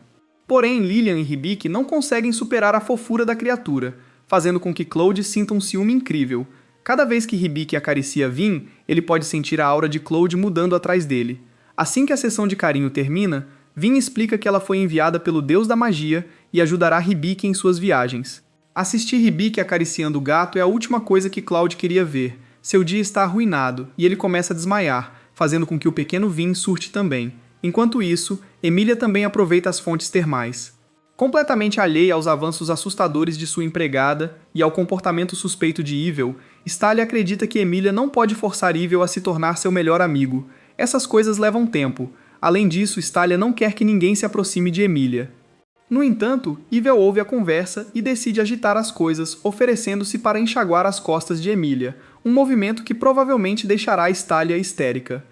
Porém, Lilian e Hibiki não conseguem superar a fofura da criatura, fazendo com que Claude sinta um ciúme incrível. Cada vez que Hibiki acaricia Vin, ele pode sentir a aura de Claude mudando atrás dele. Assim que a sessão de carinho termina, Vin explica que ela foi enviada pelo deus da magia e ajudará Hibiki em suas viagens. Assistir Hibiki acariciando o gato é a última coisa que Claude queria ver. Seu dia está arruinado, e ele começa a desmaiar, fazendo com que o pequeno Vin surte também. Enquanto isso, Emília também aproveita as fontes termais. Completamente alheia aos avanços assustadores de sua empregada e ao comportamento suspeito de Ivel, Staelia acredita que Emília não pode forçar Ivel a se tornar seu melhor amigo. Essas coisas levam tempo. Além disso, Staelia não quer que ninguém se aproxime de Emília. No entanto, Ivel ouve a conversa e decide agitar as coisas, oferecendo-se para enxaguar as costas de Emília, um movimento que provavelmente deixará Staelia histérica.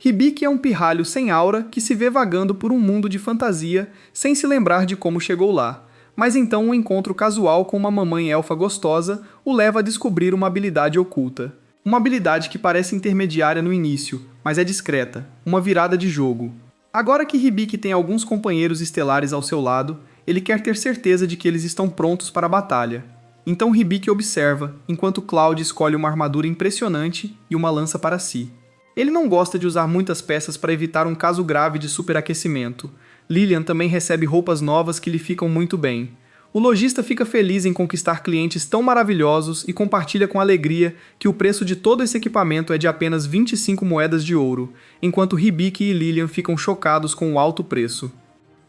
Hibiki é um pirralho sem aura que se vê vagando por um mundo de fantasia sem se lembrar de como chegou lá. Mas então um encontro casual com uma mamãe elfa gostosa o leva a descobrir uma habilidade oculta. Uma habilidade que parece intermediária no início, mas é discreta, uma virada de jogo. Agora que Hibiki tem alguns companheiros estelares ao seu lado, ele quer ter certeza de que eles estão prontos para a batalha. Então Hibiki observa, enquanto Claude escolhe uma armadura impressionante e uma lança para si. Ele não gosta de usar muitas peças para evitar um caso grave de superaquecimento. Lilian também recebe roupas novas que lhe ficam muito bem. O lojista fica feliz em conquistar clientes tão maravilhosos e compartilha com alegria que o preço de todo esse equipamento é de apenas 25 moedas de ouro, enquanto Hibiki e Lilian ficam chocados com o alto preço.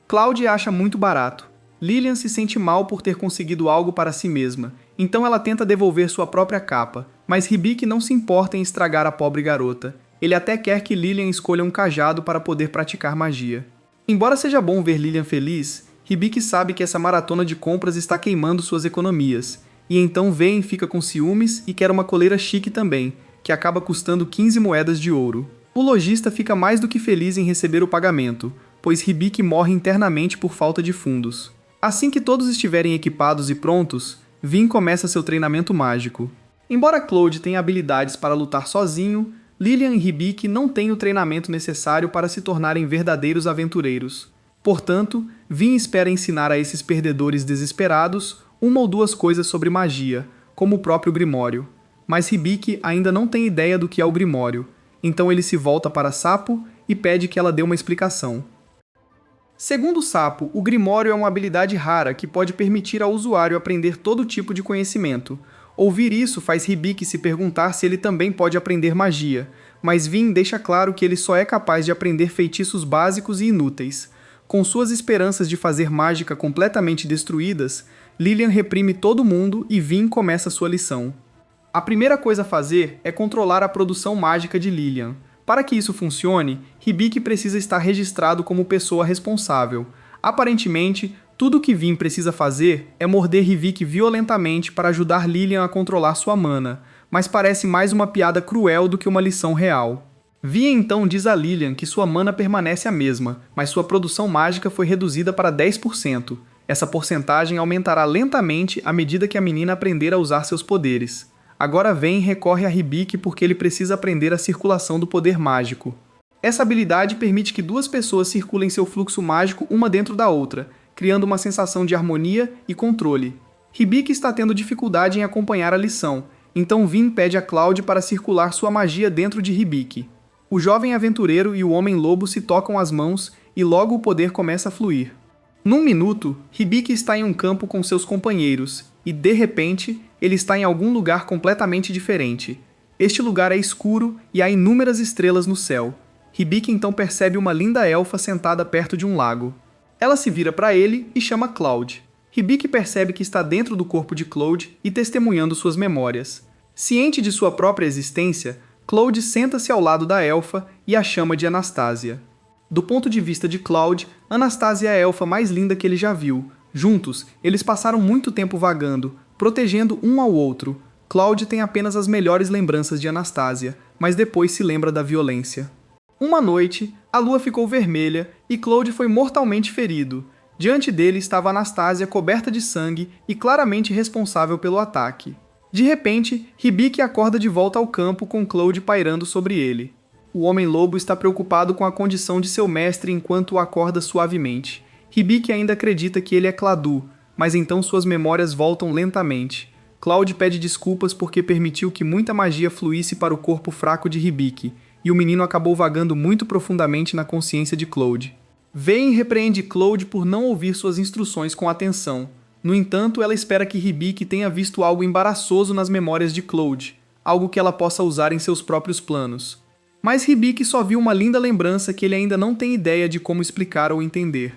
Claude acha muito barato. Lilian se sente mal por ter conseguido algo para si mesma, então ela tenta devolver sua própria capa, mas Hibiki não se importa em estragar a pobre garota. Ele até quer que Lilian escolha um cajado para poder praticar magia. Embora seja bom ver Lilian feliz, Hibiki sabe que essa maratona de compras está queimando suas economias, e então fica com ciúmes e quer uma coleira chique também, que acaba custando 15 moedas de ouro. O lojista fica mais do que feliz em receber o pagamento, pois Hibiki morre internamente por falta de fundos. Assim que todos estiverem equipados e prontos, Vin começa seu treinamento mágico. Embora Cloud tenha habilidades para lutar sozinho, Lilian e Hibiki não têm o treinamento necessário para se tornarem verdadeiros aventureiros. Portanto, Vin espera ensinar a esses perdedores desesperados uma ou duas coisas sobre magia, como o próprio Grimório. Mas Hibiki ainda não tem ideia do que é o Grimório, então ele se volta para Sapo e pede que ela dê uma explicação. Segundo Sapo, o Grimório é uma habilidade rara que pode permitir ao usuário aprender todo tipo de conhecimento. Ouvir isso faz Hibiki se perguntar se ele também pode aprender magia, mas Vin deixa claro que ele só é capaz de aprender feitiços básicos e inúteis. Com suas esperanças de fazer mágica completamente destruídas, Lilian reprime todo mundo e Vin começa sua lição. A primeira coisa a fazer é controlar a produção mágica de Lilian. Para que isso funcione, Hibiki precisa estar registrado como pessoa responsável. Aparentemente, tudo o que Vin precisa fazer é morder Hibiki violentamente para ajudar Lilian a controlar sua mana, mas parece mais uma piada cruel do que uma lição real. Vin então diz a Lilian que sua mana permanece a mesma, mas sua produção mágica foi reduzida para 10%. Essa porcentagem aumentará lentamente à medida que a menina aprender a usar seus poderes. Agora Vin recorre a Hibiki porque ele precisa aprender a circulação do poder mágico. Essa habilidade permite que duas pessoas circulem seu fluxo mágico uma dentro da outra, criando uma sensação de harmonia e controle. Hibiki está tendo dificuldade em acompanhar a lição, então Vin pede a Cloud para circular sua magia dentro de Hibiki. O jovem aventureiro e o homem-lobo se tocam as mãos e logo o poder começa a fluir. Num minuto, Hibiki está em um campo com seus companheiros e, de repente, ele está em algum lugar completamente diferente. Este lugar é escuro e há inúmeras estrelas no céu. Hibiki então percebe uma linda elfa sentada perto de um lago. Ela se vira para ele e chama Cloud. Hibiki percebe que está dentro do corpo de Cloud e testemunhando suas memórias. Ciente de sua própria existência, Cloud senta-se ao lado da elfa e a chama de Anastasia. Do ponto de vista de Cloud, Anastasia é a elfa mais linda que ele já viu. Juntos, eles passaram muito tempo vagando, protegendo um ao outro. Cloud tem apenas as melhores lembranças de Anastasia, mas depois se lembra da violência. Uma noite, a lua ficou vermelha e Cloud foi mortalmente ferido. Diante dele estava Anastasia coberta de sangue e claramente responsável pelo ataque. De repente, Hibiki acorda de volta ao campo com Cloud pairando sobre ele. O Homem-Lobo está preocupado com a condição de seu mestre enquanto o acorda suavemente. Hibiki ainda acredita que ele é Cladu, mas então suas memórias voltam lentamente. Cloud pede desculpas porque permitiu que muita magia fluísse para o corpo fraco de Hibiki, e o menino acabou vagando muito profundamente na consciência de Cloud. Vayne repreende Cloud por não ouvir suas instruções com atenção. No entanto, ela espera que Hibiki tenha visto algo embaraçoso nas memórias de Cloud, algo que ela possa usar em seus próprios planos. Mas Hibiki só viu uma linda lembrança que ele ainda não tem ideia de como explicar ou entender.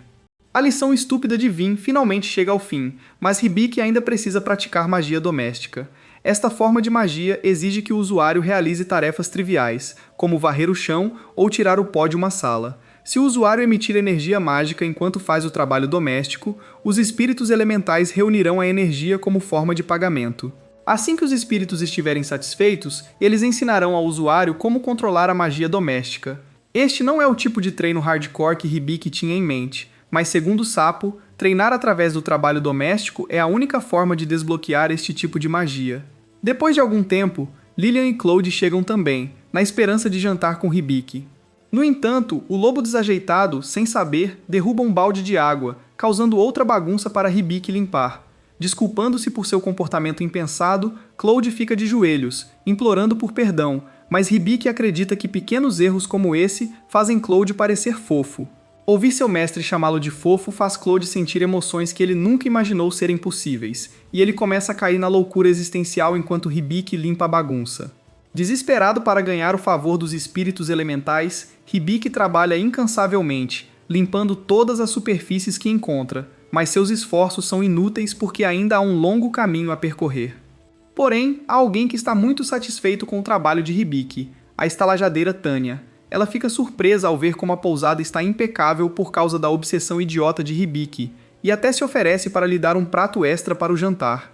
A lição estúpida de Vin finalmente chega ao fim, mas Hibiki ainda precisa praticar magia doméstica. Esta forma de magia exige que o usuário realize tarefas triviais, como varrer o chão ou tirar o pó de uma sala. Se o usuário emitir energia mágica enquanto faz o trabalho doméstico, os espíritos elementais reunirão a energia como forma de pagamento. Assim que os espíritos estiverem satisfeitos, eles ensinarão ao usuário como controlar a magia doméstica. Este não é o tipo de treino hardcore que Hibiki tinha em mente, mas segundo Sapo, treinar através do trabalho doméstico é a única forma de desbloquear este tipo de magia. Depois de algum tempo, Lilian e Cloud chegam também, na esperança de jantar com Hibiki. No entanto, o lobo desajeitado, sem saber, derruba um balde de água, causando outra bagunça para Hibiki limpar. Desculpando-se por seu comportamento impensado, Cloud fica de joelhos, implorando por perdão, mas Hibiki acredita que pequenos erros como esse fazem Cloud parecer fofo. Ouvir seu mestre chamá-lo de fofo faz Cloud sentir emoções que ele nunca imaginou serem possíveis, e ele começa a cair na loucura existencial enquanto Hibiki limpa a bagunça. Desesperado para ganhar o favor dos espíritos elementais, Hibiki trabalha incansavelmente, limpando todas as superfícies que encontra, mas seus esforços são inúteis porque ainda há um longo caminho a percorrer. Porém, há alguém que está muito satisfeito com o trabalho de Hibiki, a estalajadeira Tânia. Ela fica surpresa ao ver como a pousada está impecável por causa da obsessão idiota de Hibiki, e até se oferece para lhe dar um prato extra para o jantar.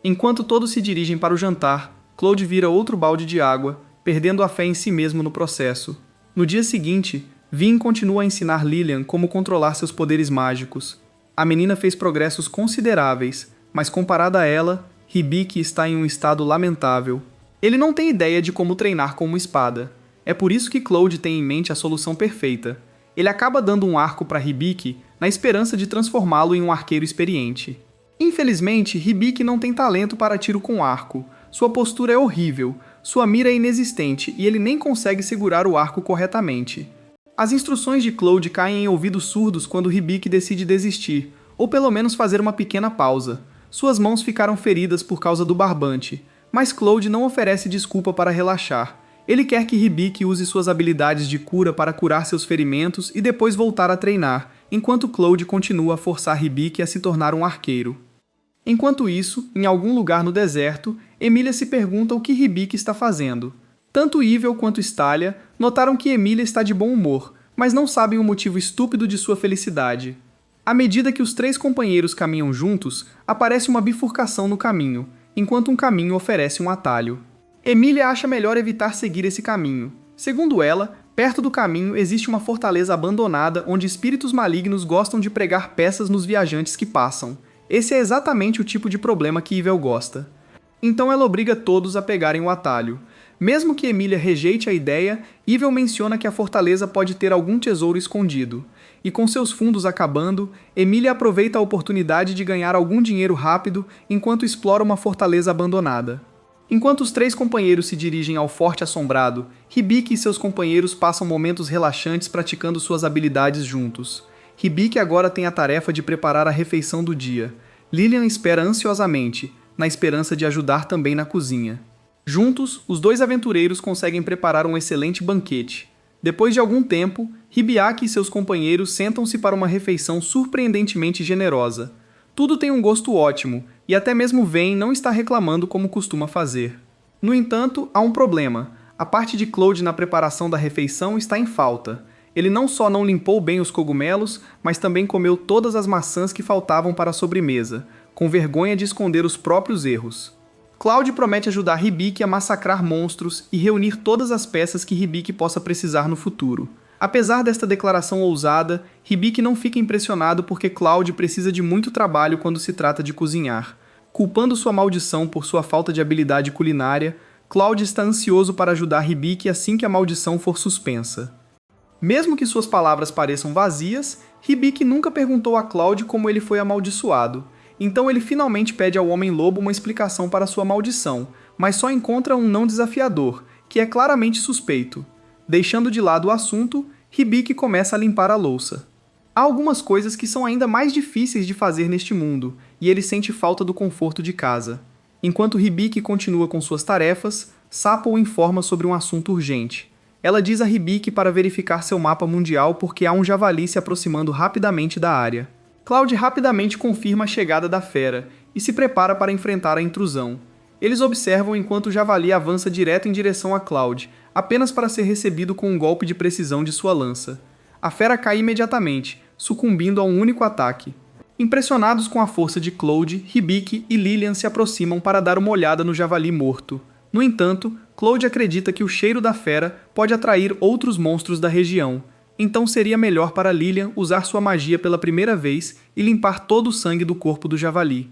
Enquanto todos se dirigem para o jantar, Cloud vira outro balde de água, perdendo a fé em si mesmo no processo. No dia seguinte, Vin continua a ensinar Lilian como controlar seus poderes mágicos. A menina fez progressos consideráveis, mas comparada a ela, Hibiki está em um estado lamentável. Ele não tem ideia de como treinar com uma espada. É por isso que Cloud tem em mente a solução perfeita. Ele acaba dando um arco para Hibiki na esperança de transformá-lo em um arqueiro experiente. Infelizmente, Hibiki não tem talento para tiro com arco. Sua postura é horrível, sua mira é inexistente e ele nem consegue segurar o arco corretamente. As instruções de Cloud caem em ouvidos surdos quando Hibiki decide desistir, ou pelo menos fazer uma pequena pausa. Suas mãos ficaram feridas por causa do barbante, mas Cloud não oferece desculpa para relaxar. Ele quer que Hibiki use suas habilidades de cura para curar seus ferimentos e depois voltar a treinar, enquanto Cloud continua a forçar Hibiki a se tornar um arqueiro. Enquanto isso, em algum lugar no deserto, Emilia se pergunta o que Hibiki está fazendo. Tanto Evil quanto Stalia notaram que Emilia está de bom humor, mas não sabem o motivo estúpido de sua felicidade. À medida que os três companheiros caminham juntos, aparece uma bifurcação no caminho, enquanto um caminho oferece um atalho. Emilia acha melhor evitar seguir esse caminho. Segundo ela, perto do caminho existe uma fortaleza abandonada onde espíritos malignos gostam de pregar peças nos viajantes que passam. Esse é exatamente o tipo de problema que Evil gosta. Então ela obriga todos a pegarem o atalho. Mesmo que Emilia rejeite a ideia, Evil menciona que a fortaleza pode ter algum tesouro escondido. E com seus fundos acabando, Emilia aproveita a oportunidade de ganhar algum dinheiro rápido enquanto explora uma fortaleza abandonada. Enquanto os três companheiros se dirigem ao Forte Assombrado, Hibiki e seus companheiros passam momentos relaxantes praticando suas habilidades juntos. Hibiki agora tem a tarefa de preparar a refeição do dia. Lilian espera ansiosamente, na esperança de ajudar também na cozinha. Juntos, os dois aventureiros conseguem preparar um excelente banquete. Depois de algum tempo, Hibiaki e seus companheiros sentam-se para uma refeição surpreendentemente generosa. Tudo tem um gosto ótimo, e até mesmo Vayne não está reclamando como costuma fazer. No entanto, há um problema. A parte de Cloud na preparação da refeição está em falta. Ele não só não limpou bem os cogumelos, mas também comeu todas as maçãs que faltavam para a sobremesa, com vergonha de esconder os próprios erros. Cloud promete ajudar Hibiki a massacrar monstros e reunir todas as peças que Hibiki possa precisar no futuro. Apesar desta declaração ousada, Hibiki não fica impressionado porque Cloud precisa de muito trabalho quando se trata de cozinhar. Culpando sua maldição por sua falta de habilidade culinária, Cloud está ansioso para ajudar Hibiki assim que a maldição for suspensa. Mesmo que suas palavras pareçam vazias, Hibiki nunca perguntou a Cloud como ele foi amaldiçoado. Então ele finalmente pede ao Homem-Lobo uma explicação para sua maldição, mas só encontra um não desafiador, que é claramente suspeito. Deixando de lado o assunto, Hibiki começa a limpar a louça. Há algumas coisas que são ainda mais difíceis de fazer neste mundo, e ele sente falta do conforto de casa. Enquanto Hibiki continua com suas tarefas, Sapo o informa sobre um assunto urgente. Ela diz a Hibiki para verificar seu mapa mundial porque há um javali se aproximando rapidamente da área. Cloud rapidamente confirma a chegada da fera e se prepara para enfrentar a intrusão. Eles observam enquanto o javali avança direto em direção a Cloud, apenas para ser recebido com um golpe de precisão de sua lança. A fera cai imediatamente, sucumbindo a um único ataque. Impressionados com a força de Cloud, Hibiki e Lilian se aproximam para dar uma olhada no javali morto. No entanto, Cloud acredita que o cheiro da fera pode atrair outros monstros da região. Então seria melhor para Lilian usar sua magia pela primeira vez e limpar todo o sangue do corpo do javali.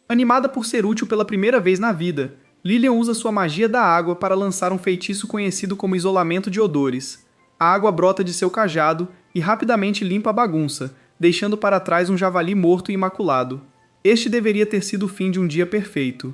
Animada por ser útil pela primeira vez na vida, Lilian usa sua magia da água para lançar um feitiço conhecido como isolamento de odores. A água brota de seu cajado e rapidamente limpa a bagunça, deixando para trás um javali morto e imaculado. Este deveria ter sido o fim de um dia perfeito.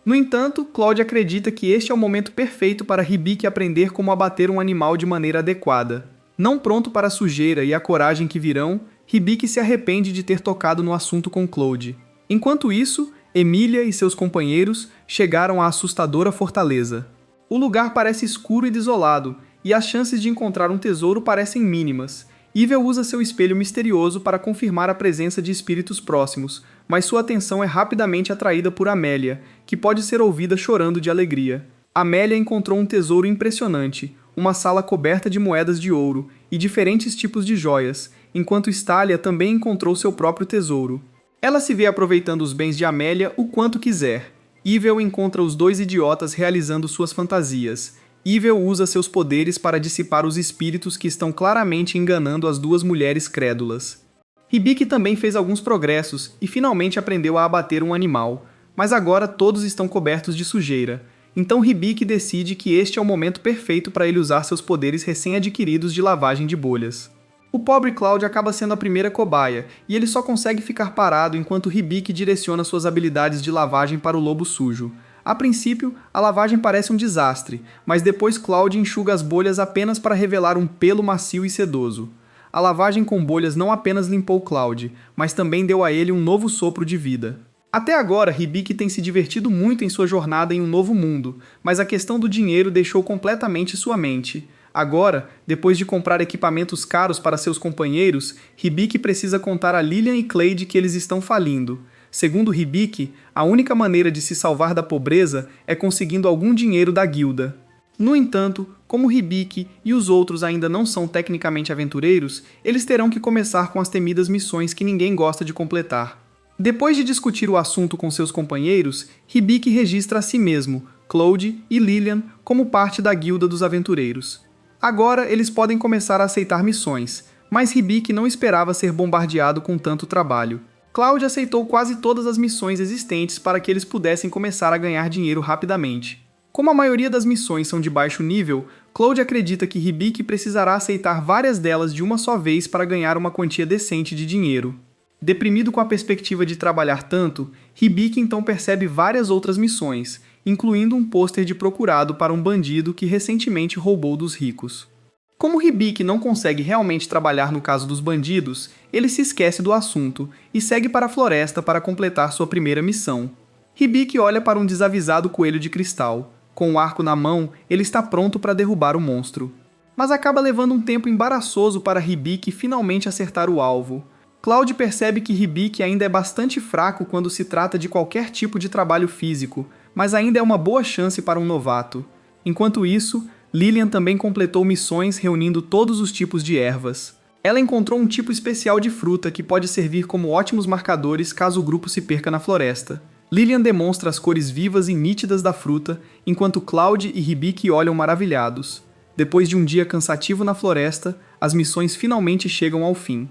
No entanto, Cloud acredita que este é o momento perfeito para Hibiki aprender como abater um animal de maneira adequada. Não pronto para a sujeira e a coragem que virão, Hibiki se arrepende de ter tocado no assunto com Cloud. Enquanto isso, Emilia e seus companheiros chegaram à assustadora fortaleza. O lugar parece escuro e desolado, e as chances de encontrar um tesouro parecem mínimas. Evil usa seu espelho misterioso para confirmar a presença de espíritos próximos, mas sua atenção é rapidamente atraída por Amélia, que pode ser ouvida chorando de alegria. Amélia encontrou um tesouro impressionante, uma sala coberta de moedas de ouro e diferentes tipos de joias, enquanto Stalia também encontrou seu próprio tesouro. Ela se vê aproveitando os bens de Amélia o quanto quiser. Evil encontra os dois idiotas realizando suas fantasias. Evil usa seus poderes para dissipar os espíritos que estão claramente enganando as duas mulheres crédulas. Hibiki também fez alguns progressos e finalmente aprendeu a abater um animal, mas agora todos estão cobertos de sujeira. Então Hibiki decide que este é o momento perfeito para ele usar seus poderes recém-adquiridos de lavagem de bolhas. O pobre Cloud acaba sendo a primeira cobaia, e ele só consegue ficar parado enquanto Hibiki direciona suas habilidades de lavagem para o lobo sujo. A princípio, a lavagem parece um desastre, mas depois Cloud enxuga as bolhas apenas para revelar um pelo macio e sedoso. A lavagem com bolhas não apenas limpou Cloud, mas também deu a ele um novo sopro de vida. Até agora, Hibiki tem se divertido muito em sua jornada em um novo mundo, mas a questão do dinheiro deixou completamente sua mente. Agora, depois de comprar equipamentos caros para seus companheiros, Hibiki precisa contar a Lillian e Clade que eles estão falindo. Segundo Hibiki, a única maneira de se salvar da pobreza é conseguindo algum dinheiro da guilda. No entanto, como Hibiki e os outros ainda não são tecnicamente aventureiros, eles terão que começar com as temidas missões que ninguém gosta de completar. Depois de discutir o assunto com seus companheiros, Hibiki registra a si mesmo, Claude e Lillian como parte da guilda dos aventureiros. Agora eles podem começar a aceitar missões, mas Hibiki não esperava ser bombardeado com tanto trabalho. Claude aceitou quase todas as missões existentes para que eles pudessem começar a ganhar dinheiro rapidamente. Como a maioria das missões são de baixo nível, Claude acredita que Hibiki precisará aceitar várias delas de uma só vez para ganhar uma quantia decente de dinheiro. Deprimido com a perspectiva de trabalhar tanto, Hibiki então percebe várias outras missões, incluindo um pôster de procurado para um bandido que recentemente roubou dos ricos. Como Hibiki não consegue realmente trabalhar no caso dos bandidos, ele se esquece do assunto e segue para a floresta para completar sua primeira missão. Hibiki olha para um desavisado coelho de cristal. Com o arco na mão, ele está pronto para derrubar o monstro. Mas acaba levando um tempo embaraçoso para Hibiki finalmente acertar o alvo. Cloud percebe que Hibiki ainda é bastante fraco quando se trata de qualquer tipo de trabalho físico, mas ainda é uma boa chance para um novato. Enquanto isso, Lillian também completou missões reunindo todos os tipos de ervas. Ela encontrou um tipo especial de fruta que pode servir como ótimos marcadores caso o grupo se perca na floresta. Lillian demonstra as cores vivas e nítidas da fruta, enquanto Cloud e Hibiki olham maravilhados. Depois de um dia cansativo na floresta, as missões finalmente chegam ao fim.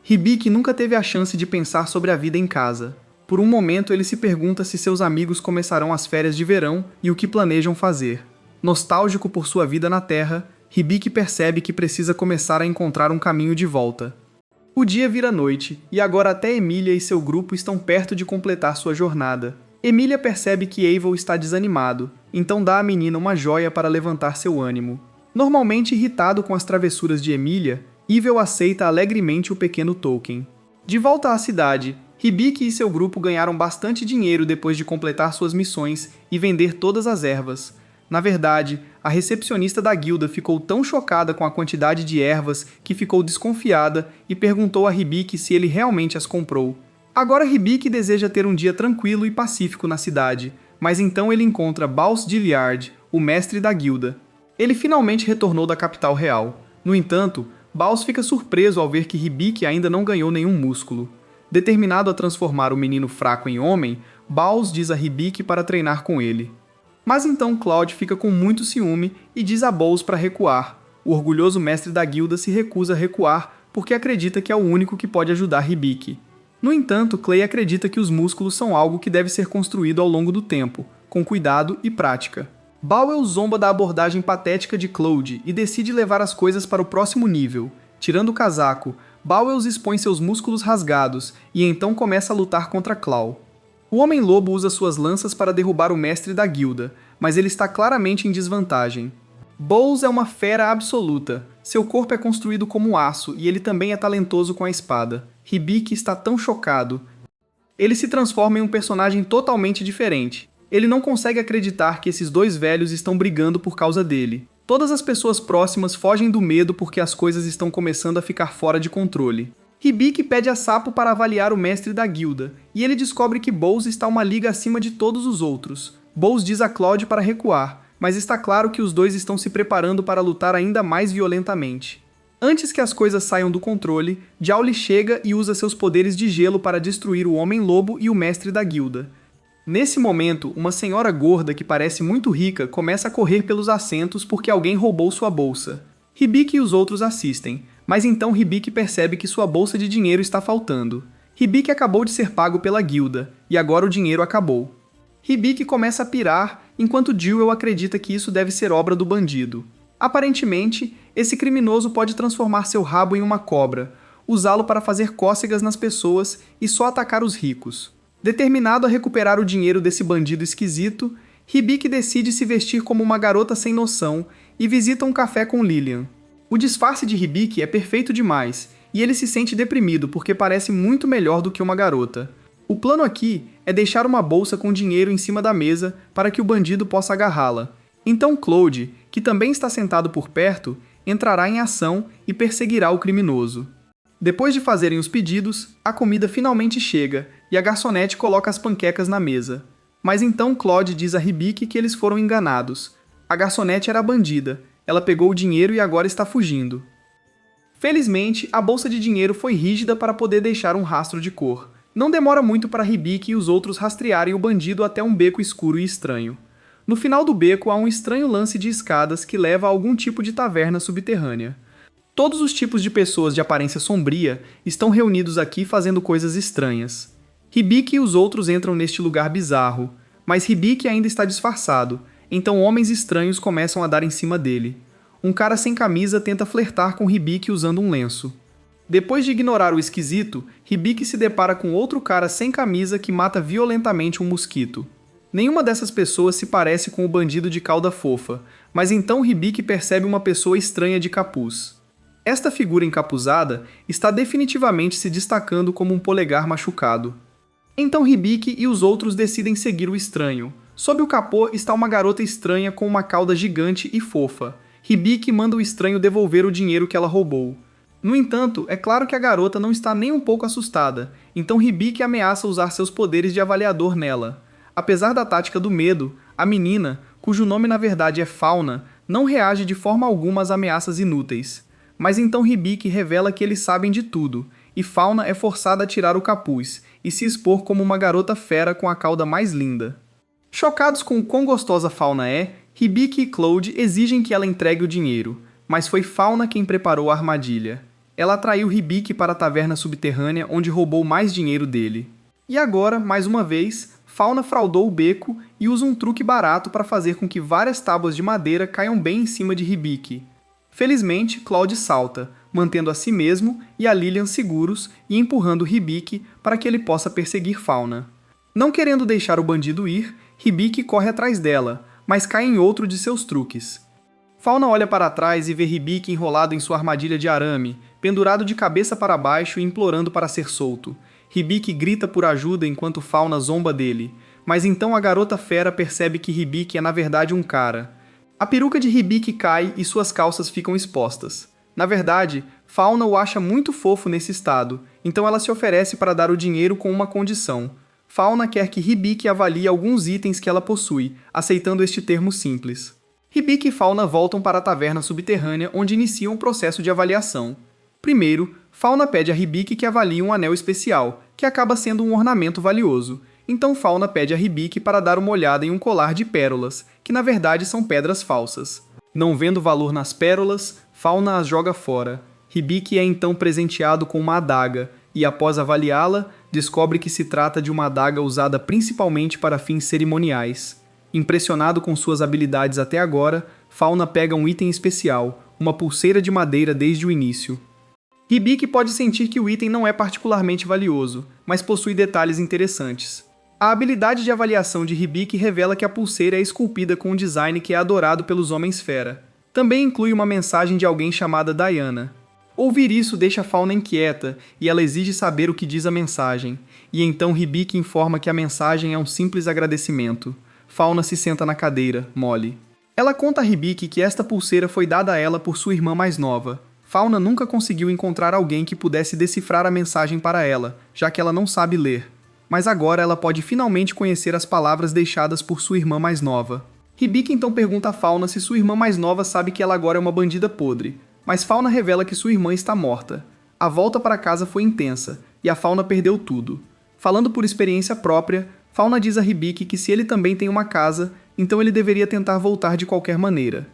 Hibiki nunca teve a chance de pensar sobre a vida em casa. Por um momento ele se pergunta se seus amigos começarão as férias de verão e o que planejam fazer. Nostálgico por sua vida na Terra, Hibiki percebe que precisa começar a encontrar um caminho de volta. O dia vira noite, e agora até Emilia e seu grupo estão perto de completar sua jornada. Emilia percebe que Eivel está desanimado, então dá à menina uma joia para levantar seu ânimo. Normalmente irritado com as travessuras de Emilia, Eivel aceita alegremente o pequeno token. De volta à cidade, Hibiki e seu grupo ganharam bastante dinheiro depois de completar suas missões e vender todas as ervas. Na verdade, a recepcionista da guilda ficou tão chocada com a quantidade de ervas que ficou desconfiada e perguntou a Hibiki se ele realmente as comprou. Agora Hibiki deseja ter um dia tranquilo e pacífico na cidade, mas então ele encontra Baus Gilliard, o mestre da guilda. Ele finalmente retornou da capital real. No entanto, Baus fica surpreso ao ver que Hibiki ainda não ganhou nenhum músculo. Determinado a transformar o menino fraco em homem, Baus diz a Hibiki para treinar com ele. Mas então Cloud fica com muito ciúme e diz a Baus para recuar. O orgulhoso mestre da guilda se recusa a recuar porque acredita que é o único que pode ajudar Hibiki. No entanto, Clay acredita que os músculos são algo que deve ser construído ao longo do tempo, com cuidado e prática. Bowel zomba da abordagem patética de Cloud e decide levar as coisas para o próximo nível. Tirando o casaco, Bowel expõe seus músculos rasgados e então começa a lutar contra Claw. O Homem-Lobo usa suas lanças para derrubar o mestre da guilda, mas ele está claramente em desvantagem. Bowles é uma fera absoluta. Seu corpo é construído como aço e ele também é talentoso com a espada. Hibiki está tão chocado. Ele se transforma em um personagem totalmente diferente. Ele não consegue acreditar que esses dois velhos estão brigando por causa dele. Todas as pessoas próximas fogem do medo porque as coisas estão começando a ficar fora de controle. Hibiki pede a Sapo para avaliar o mestre da guilda, e ele descobre que Bowles está uma liga acima de todos os outros. Bowles diz a Claude para recuar, mas está claro que os dois estão se preparando para lutar ainda mais violentamente. Antes que as coisas saiam do controle, Jowly chega e usa seus poderes de gelo para destruir o Homem-Lobo e o mestre da guilda. Nesse momento, uma senhora gorda que parece muito rica começa a correr pelos assentos porque alguém roubou sua bolsa. Hibiki e os outros assistem, mas então Hibiki percebe que sua bolsa de dinheiro está faltando. Hibiki acabou de ser pago pela guilda, e agora o dinheiro acabou. Hibiki começa a pirar, enquanto Jewel acredita que isso deve ser obra do bandido. Aparentemente, esse criminoso pode transformar seu rabo em uma cobra, usá-lo para fazer cócegas nas pessoas e só atacar os ricos. Determinado a recuperar o dinheiro desse bandido esquisito, Hibiki decide se vestir como uma garota sem noção e visita um café com Lillian. O disfarce de Hibiki é perfeito demais, e ele se sente deprimido porque parece muito melhor do que uma garota. O plano aqui é deixar uma bolsa com dinheiro em cima da mesa para que o bandido possa agarrá-la. Então Claude, que também está sentado por perto, entrará em ação e perseguirá o criminoso. Depois de fazerem os pedidos, a comida finalmente chega e a garçonete coloca as panquecas na mesa. Mas então Claude diz a Hibiki que eles foram enganados. A garçonete era bandida, ela pegou o dinheiro e agora está fugindo. Felizmente, a bolsa de dinheiro foi rígida para poder deixar um rastro de cor. Não demora muito para Hibiki e os outros rastrearem o bandido até um beco escuro e estranho. No final do beco há um estranho lance de escadas que leva a algum tipo de taverna subterrânea. Todos os tipos de pessoas de aparência sombria estão reunidos aqui fazendo coisas estranhas. Hibiki e os outros entram neste lugar bizarro, mas Hibiki ainda está disfarçado, então homens estranhos começam a dar em cima dele. Um cara sem camisa tenta flertar com Hibiki usando um lenço. Depois de ignorar o esquisito, Hibiki se depara com outro cara sem camisa que mata violentamente um mosquito. Nenhuma dessas pessoas se parece com o bandido de cauda fofa, mas então Hibiki percebe uma pessoa estranha de capuz. Esta figura encapuzada está definitivamente se destacando como um polegar machucado. Então Hibiki e os outros decidem seguir o estranho. Sob o capô está uma garota estranha com uma cauda gigante e fofa. Hibiki manda o estranho devolver o dinheiro que ela roubou. No entanto, é claro que a garota não está nem um pouco assustada, então Hibiki ameaça usar seus poderes de avaliador nela. Apesar da tática do medo, a menina, cujo nome na verdade é Fauna, não reage de forma alguma às ameaças inúteis. Mas então Hibiki revela que eles sabem de tudo, e Fauna é forçada a tirar o capuz e se expor como uma garota fera com a cauda mais linda. Chocados com o quão gostosa Fauna é, Hibiki e Claude exigem que ela entregue o dinheiro, mas foi Fauna quem preparou a armadilha. Ela atraiu Hibiki para a taverna subterrânea onde roubou mais dinheiro dele. E agora, mais uma vez, Fauna fraudou o beco e usa um truque barato para fazer com que várias tábuas de madeira caiam bem em cima de Hibiki. Felizmente, Claude salta, mantendo a si mesmo e a Lillian seguros e empurrando Hibiki para que ele possa perseguir Fauna. Não querendo deixar o bandido ir, Hibiki corre atrás dela, mas cai em outro de seus truques. Fauna olha para trás e vê Hibiki enrolado em sua armadilha de arame, pendurado de cabeça para baixo e implorando para ser solto. Hibiki grita por ajuda enquanto Fauna zomba dele, mas então a garota fera percebe que Hibiki é na verdade um cara. A peruca de Hibiki cai e suas calças ficam expostas. Na verdade, Fauna o acha muito fofo nesse estado, então ela se oferece para dar o dinheiro com uma condição. Fauna quer que Hibiki avalie alguns itens que ela possui, aceitando este termo simples. Hibiki e Fauna voltam para a taverna subterrânea onde iniciam o processo de avaliação. Primeiro, Fauna pede a Hibiki que avalie um anel especial, que acaba sendo um ornamento valioso. Então Fauna pede a Hibiki para dar uma olhada em um colar de pérolas, que na verdade são pedras falsas. Não vendo valor nas pérolas, Fauna as joga fora. Hibiki é então presenteado com uma adaga, e após avaliá-la, descobre que se trata de uma adaga usada principalmente para fins cerimoniais. Impressionado com suas habilidades até agora, Fauna pega um item especial, uma pulseira de madeira desde o início. Hibiki pode sentir que o item não é particularmente valioso, mas possui detalhes interessantes. A habilidade de avaliação de Hibiki revela que a pulseira é esculpida com um design que é adorado pelos Homens-Fera. Também inclui uma mensagem de alguém chamada Diana. Ouvir isso deixa Fauna inquieta, e ela exige saber o que diz a mensagem. E então Hibiki informa que a mensagem é um simples agradecimento. Fauna se senta na cadeira, mole. Ela conta a Hibiki que esta pulseira foi dada a ela por sua irmã mais nova. Fauna nunca conseguiu encontrar alguém que pudesse decifrar a mensagem para ela, já que ela não sabe ler. Mas agora ela pode finalmente conhecer as palavras deixadas por sua irmã mais nova. Hibiki então pergunta a Fauna se sua irmã mais nova sabe que ela agora é uma bandida podre, mas Fauna revela que sua irmã está morta. A volta para casa foi intensa, e a Fauna perdeu tudo. Falando por experiência própria, Fauna diz a Hibiki que se ele também tem uma casa, então ele deveria tentar voltar de qualquer maneira.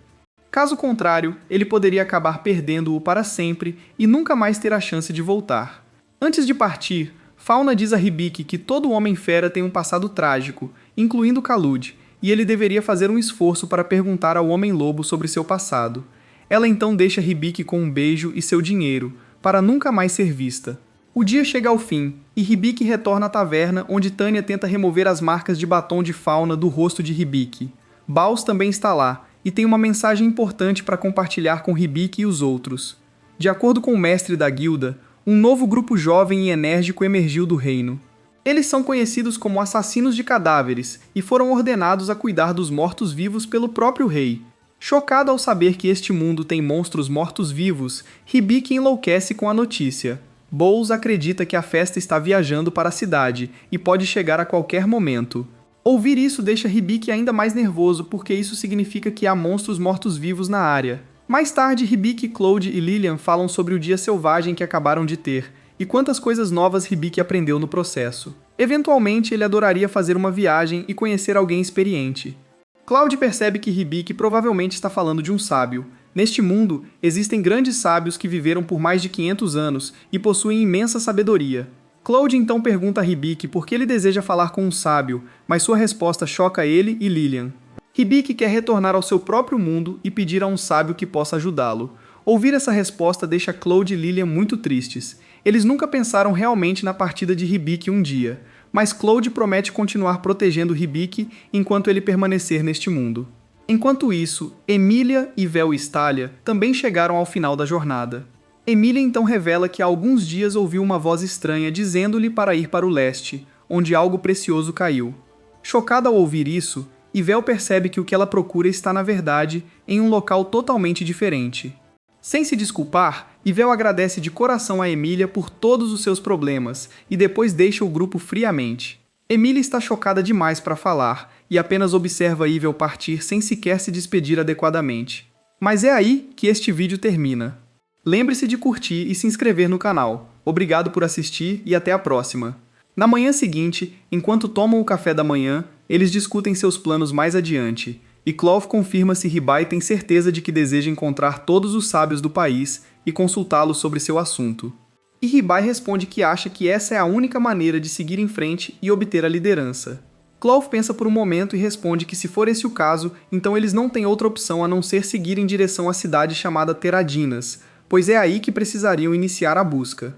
Caso contrário, ele poderia acabar perdendo-o para sempre e nunca mais ter a chance de voltar. Antes de partir, Fauna diz a Hibiki que todo homem-fera tem um passado trágico, incluindo Kalud, e ele deveria fazer um esforço para perguntar ao Homem-Lobo sobre seu passado. Ela então deixa Hibiki com um beijo e seu dinheiro, para nunca mais ser vista. O dia chega ao fim, e Hibiki retorna à taverna onde Tanya tenta remover as marcas de batom de Fauna do rosto de Hibiki. Baus também está lá, e tem uma mensagem importante para compartilhar com Hibiki e os outros. De acordo com o mestre da guilda, um novo grupo jovem e enérgico emergiu do reino. Eles são conhecidos como assassinos de cadáveres e foram ordenados a cuidar dos mortos-vivos pelo próprio rei. Chocado ao saber que este mundo tem monstros mortos-vivos, Hibiki enlouquece com a notícia. Bowles acredita que a festa está viajando para a cidade e pode chegar a qualquer momento. Ouvir isso deixa Hibiki ainda mais nervoso porque isso significa que há monstros mortos-vivos na área. Mais tarde, Hibiki, Claude e Lillian falam sobre o dia selvagem que acabaram de ter e quantas coisas novas Hibiki aprendeu no processo. Eventualmente, ele adoraria fazer uma viagem e conhecer alguém experiente. Claude percebe que Hibiki provavelmente está falando de um sábio. Neste mundo, existem grandes sábios que viveram por mais de 500 anos e possuem imensa sabedoria. Claude então pergunta a Hibiki por que ele deseja falar com um sábio, mas sua resposta choca ele e Lillian. Hibiki quer retornar ao seu próprio mundo e pedir a um sábio que possa ajudá-lo. Ouvir essa resposta deixa Claude e Lillian muito tristes. Eles nunca pensaram realmente na partida de Hibiki um dia, mas Claude promete continuar protegendo Hibiki enquanto ele permanecer neste mundo. Enquanto isso, Emília, Ivel e Stalia também chegaram ao final da jornada. Emília então revela que há alguns dias ouviu uma voz estranha dizendo-lhe para ir para o leste, onde algo precioso caiu. Chocada ao ouvir isso, Ivel percebe que o que ela procura está, na verdade, em um local totalmente diferente. Sem se desculpar, Ivel agradece de coração a Emília por todos os seus problemas e depois deixa o grupo friamente. Emília está chocada demais para falar e apenas observa Ivel partir sem sequer se despedir adequadamente. Mas é aí que este vídeo termina. Lembre-se de curtir e se inscrever no canal. Obrigado por assistir e até a próxima. Na manhã seguinte, enquanto tomam o café da manhã, eles discutem seus planos mais adiante, e Clove confirma se Ribai tem certeza de que deseja encontrar todos os sábios do país e consultá-los sobre seu assunto. E Ribai responde que acha que essa é a única maneira de seguir em frente e obter a liderança. Clove pensa por um momento e responde que se for esse o caso, então eles não têm outra opção a não ser seguir em direção à cidade chamada Teradinas, pois é aí que precisariam iniciar a busca.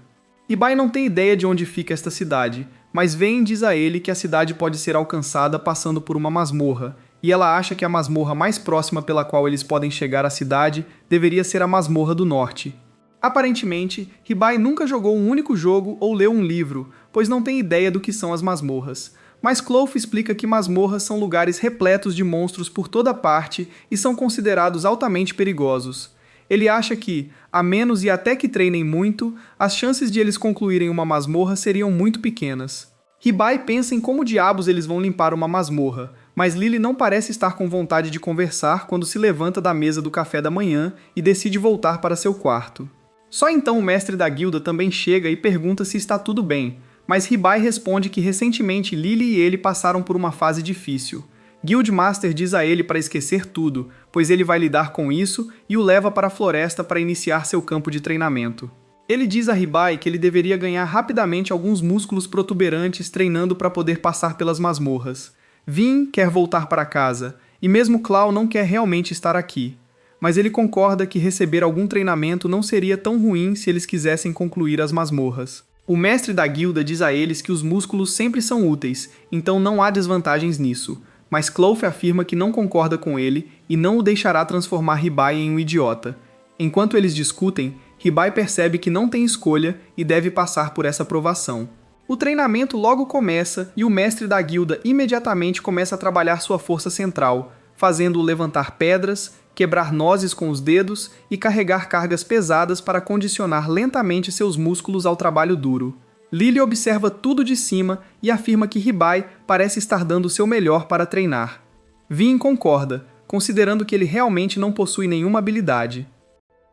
Ribai não tem ideia de onde fica esta cidade, mas Vayne diz a ele que a cidade pode ser alcançada passando por uma masmorra, e ela acha que a masmorra mais próxima pela qual eles podem chegar à cidade deveria ser a Masmorra do Norte. Aparentemente, Ribai nunca jogou um único jogo ou leu um livro, pois não tem ideia do que são as masmorras. Mas Clove explica que masmorras são lugares repletos de monstros por toda parte e são considerados altamente perigosos. Ele acha que, a menos e até que treinem muito, as chances de eles concluírem uma masmorra seriam muito pequenas. Ribai pensa em como diabos eles vão limpar uma masmorra, mas Lily não parece estar com vontade de conversar quando se levanta da mesa do café da manhã e decide voltar para seu quarto. Só então o mestre da guilda também chega e pergunta se está tudo bem, mas Ribai responde que recentemente Lily e ele passaram por uma fase difícil. Guildmaster diz a ele para esquecer tudo, pois ele vai lidar com isso e o leva para a floresta para iniciar seu campo de treinamento. Ele diz a Ribai que ele deveria ganhar rapidamente alguns músculos protuberantes treinando para poder passar pelas masmorras. Vin quer voltar para casa, e mesmo Clau não quer realmente estar aqui. Mas ele concorda que receber algum treinamento não seria tão ruim se eles quisessem concluir as masmorras. O mestre da guilda diz a eles que os músculos sempre são úteis, então não há desvantagens nisso. Mas Clove afirma que não concorda com ele e não o deixará transformar Ribai em um idiota. Enquanto eles discutem, Ribai percebe que não tem escolha e deve passar por essa provação. O treinamento logo começa e o mestre da guilda imediatamente começa a trabalhar sua força central, fazendo-o levantar pedras, quebrar nozes com os dedos e carregar cargas pesadas para condicionar lentamente seus músculos ao trabalho duro. Lily observa tudo de cima e afirma que Ribai parece estar dando o seu melhor para treinar. Vin concorda, considerando que ele realmente não possui nenhuma habilidade.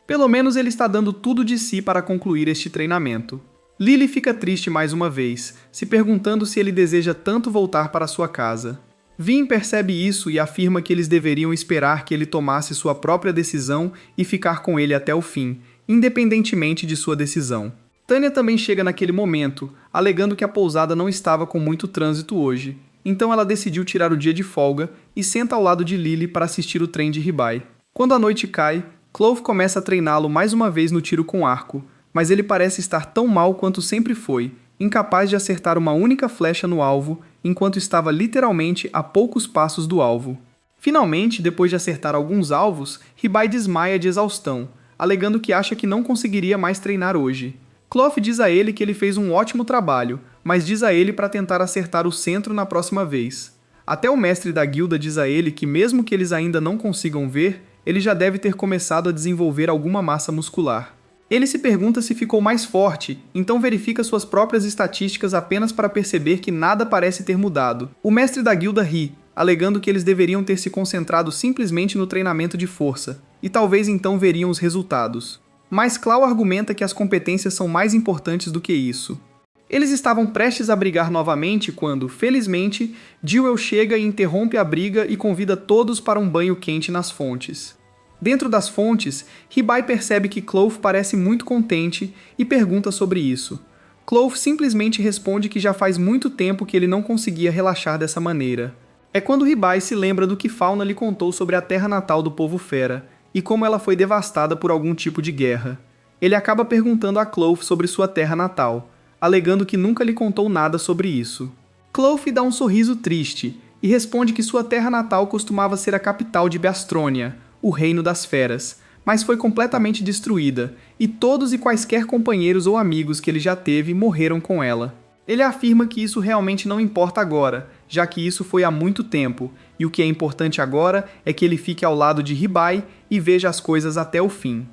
Pelo menos ele está dando tudo de si para concluir este treinamento. Lily fica triste mais uma vez, se perguntando se ele deseja tanto voltar para sua casa. Vin percebe isso e afirma que eles deveriam esperar que ele tomasse sua própria decisão e ficar com ele até o fim, independentemente de sua decisão. Tanya também chega naquele momento, alegando que a pousada não estava com muito trânsito hoje. Então ela decidiu tirar o dia de folga e senta ao lado de Lily para assistir o trem de Ribai. Quando a noite cai, Clove começa a treiná-lo mais uma vez no tiro com arco, mas ele parece estar tão mal quanto sempre foi, incapaz de acertar uma única flecha no alvo, enquanto estava literalmente a poucos passos do alvo. Finalmente, depois de acertar alguns alvos, Ribai desmaia de exaustão, alegando que acha que não conseguiria mais treinar hoje. Clove diz a ele que ele fez um ótimo trabalho, mas diz a ele para tentar acertar o centro na próxima vez. Até o mestre da guilda diz a ele que mesmo que eles ainda não consigam ver, ele já deve ter começado a desenvolver alguma massa muscular. Ele se pergunta se ficou mais forte, então verifica suas próprias estatísticas apenas para perceber que nada parece ter mudado. O mestre da guilda ri, alegando que eles deveriam ter se concentrado simplesmente no treinamento de força, e talvez então veriam os resultados. Mas Claw argumenta que as competências são mais importantes do que isso. Eles estavam prestes a brigar novamente quando, felizmente, Jewel chega e interrompe a briga e convida todos para um banho quente nas fontes. Dentro das fontes, Ribai percebe que Clove parece muito contente e pergunta sobre isso. Clove simplesmente responde que já faz muito tempo que ele não conseguia relaxar dessa maneira. É quando Ribai se lembra do que Fauna lhe contou sobre a terra natal do povo fera, e como ela foi devastada por algum tipo de guerra. Ele acaba perguntando a Clove sobre sua terra natal, alegando que nunca lhe contou nada sobre isso. Clove dá um sorriso triste e responde que sua terra natal costumava ser a capital de Beastronia, o reino das feras, mas foi completamente destruída, e todos e quaisquer companheiros ou amigos que ele já teve morreram com ela. Ele afirma que isso realmente não importa agora, já que isso foi há muito tempo, e o que é importante agora é que ele fique ao lado de Ribai e veja as coisas até o fim.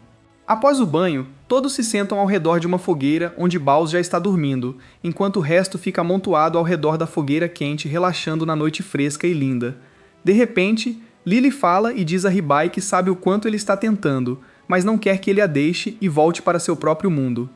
Após o banho, todos se sentam ao redor de uma fogueira onde Baus já está dormindo, enquanto o resto fica amontoado ao redor da fogueira quente relaxando na noite fresca e linda. De repente, Lily fala e diz a Ribai que sabe o quanto ele está tentando, mas não quer que ele a deixe e volte para seu próprio mundo.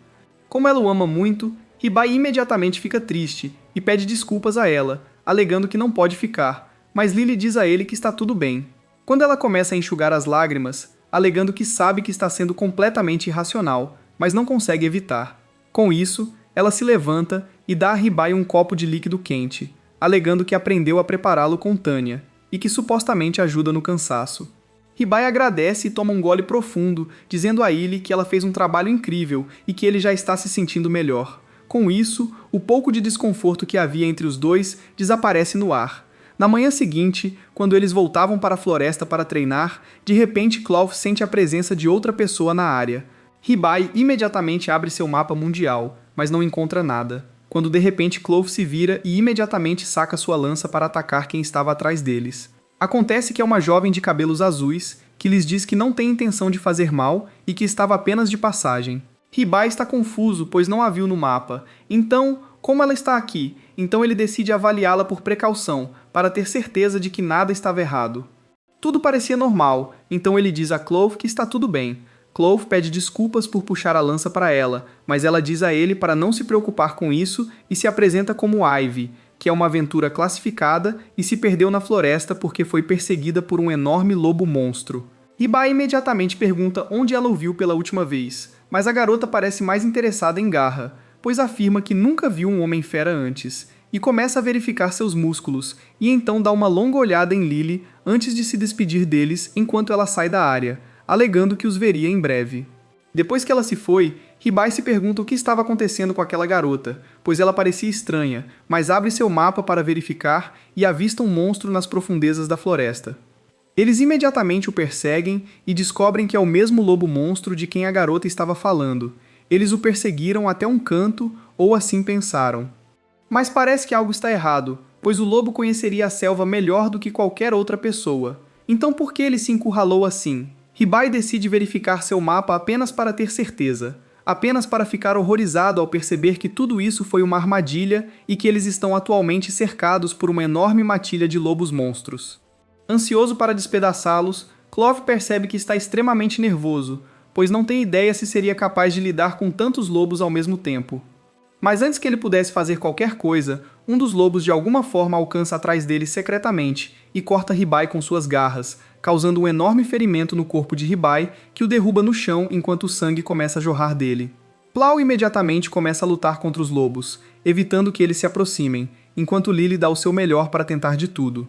Como ela o ama muito, Ribai imediatamente fica triste e pede desculpas a ela, alegando que não pode ficar, mas Lily diz a ele que está tudo bem. Quando ela começa a enxugar as lágrimas, alegando que sabe que está sendo completamente irracional, mas não consegue evitar. Com isso, ela se levanta e dá a Ribai um copo de líquido quente, alegando que aprendeu a prepará-lo com Tanya, e que supostamente ajuda no cansaço. Ribai agradece e toma um gole profundo, dizendo a Illy que ela fez um trabalho incrível e que ele já está se sentindo melhor. Com isso, o pouco de desconforto que havia entre os dois desaparece no ar. Na manhã seguinte, quando eles voltavam para a floresta para treinar, de repente Clove sente a presença de outra pessoa na área. Ribai imediatamente abre seu mapa mundial, mas não encontra nada, quando de repente Clove se vira e imediatamente saca sua lança para atacar quem estava atrás deles. Acontece que é uma jovem de cabelos azuis, que lhes diz que não tem intenção de fazer mal e que estava apenas de passagem. Ribai está confuso, pois não a viu no mapa. Então, como ela está aqui? Então ele decide avaliá-la por precaução, para ter certeza de que nada estava errado. Tudo parecia normal, então ele diz a Clove que está tudo bem. Clove pede desculpas por puxar a lança para ela, mas ela diz a ele para não se preocupar com isso e se apresenta como Ivy, que é uma aventura classificada e se perdeu na floresta porque foi perseguida por um enorme lobo monstro. Ribai imediatamente pergunta onde ela o viu pela última vez, mas a garota parece mais interessada em Garra, pois afirma que nunca viu um homem-fera antes, e começa a verificar seus músculos, e então dá uma longa olhada em Lily antes de se despedir deles enquanto ela sai da área, alegando que os veria em breve. Depois que ela se foi, Ribai se pergunta o que estava acontecendo com aquela garota, pois ela parecia estranha, mas abre seu mapa para verificar e avista um monstro nas profundezas da floresta. Eles imediatamente o perseguem e descobrem que é o mesmo lobo monstro de quem a garota estava falando. Eles o perseguiram até um canto, ou assim pensaram. Mas parece que algo está errado, pois o lobo conheceria a selva melhor do que qualquer outra pessoa. Então por que ele se encurralou assim? Ribai decide verificar seu mapa apenas para ter certeza, apenas para ficar horrorizado ao perceber que tudo isso foi uma armadilha e que eles estão atualmente cercados por uma enorme matilha de lobos monstros. Ansioso para despedaçá-los, Clove percebe que está extremamente nervoso, pois não tem ideia se seria capaz de lidar com tantos lobos ao mesmo tempo. Mas antes que ele pudesse fazer qualquer coisa, um dos lobos de alguma forma alcança atrás dele secretamente e corta Ribai com suas garras, causando um enorme ferimento no corpo de Ribai, que o derruba no chão enquanto o sangue começa a jorrar dele. Plau imediatamente começa a lutar contra os lobos, evitando que eles se aproximem, enquanto Lily dá o seu melhor para tentar de tudo.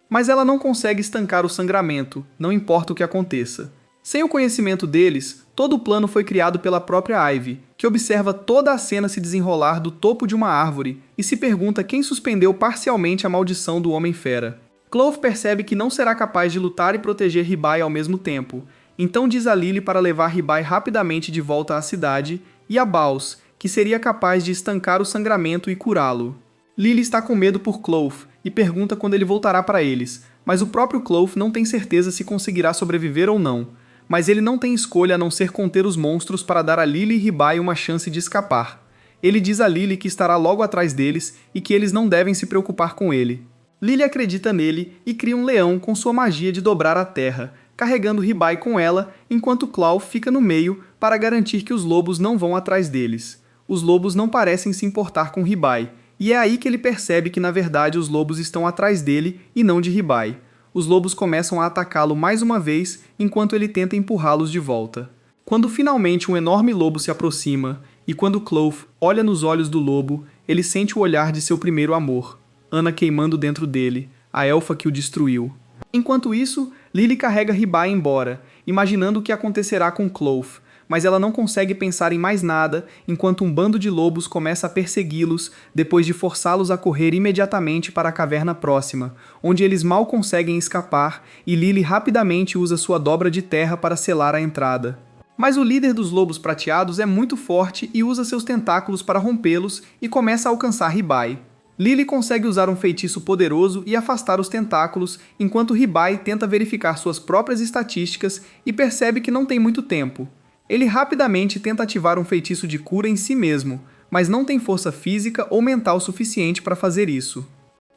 Mas ela não consegue estancar o sangramento, não importa o que aconteça. Sem o conhecimento deles, todo o plano foi criado pela própria Ivy, que observa toda a cena se desenrolar do topo de uma árvore e se pergunta quem suspendeu parcialmente a maldição do Homem-Fera. Clove percebe que não será capaz de lutar e proteger Ribai ao mesmo tempo, então diz a Lily para levar Ribai rapidamente de volta à cidade, e a Baus, que seria capaz de estancar o sangramento e curá-lo. Lily está com medo por Clove e pergunta quando ele voltará para eles, mas o próprio Clove não tem certeza se conseguirá sobreviver ou não. Mas ele não tem escolha a não ser conter os monstros para dar a Lily e Ribai uma chance de escapar. Ele diz a Lily que estará logo atrás deles e que eles não devem se preocupar com ele. Lily acredita nele e cria um leão com sua magia de dobrar a terra, carregando Ribai com ela, enquanto Klaw fica no meio para garantir que os lobos não vão atrás deles. Os lobos não parecem se importar com Ribai, e é aí que ele percebe que na verdade os lobos estão atrás dele e não de Ribai. Os lobos começam a atacá-lo mais uma vez, enquanto ele tenta empurrá-los de volta. Quando finalmente um enorme lobo se aproxima, e quando Clove olha nos olhos do lobo, ele sente o olhar de seu primeiro amor, Anna queimando dentro dele, a elfa que o destruiu. Enquanto isso, Lily carrega Ribai embora, imaginando o que acontecerá com Clove, mas ela não consegue pensar em mais nada enquanto um bando de lobos começa a persegui-los depois de forçá-los a correr imediatamente para a caverna próxima, onde eles mal conseguem escapar e Lily rapidamente usa sua dobra de terra para selar a entrada. Mas o líder dos lobos prateados é muito forte e usa seus tentáculos para rompê-los e começa a alcançar Ribai. Lily consegue usar um feitiço poderoso e afastar os tentáculos, enquanto Ribai tenta verificar suas próprias estatísticas e percebe que não tem muito tempo. Ele rapidamente tenta ativar um feitiço de cura em si mesmo, mas não tem força física ou mental suficiente para fazer isso.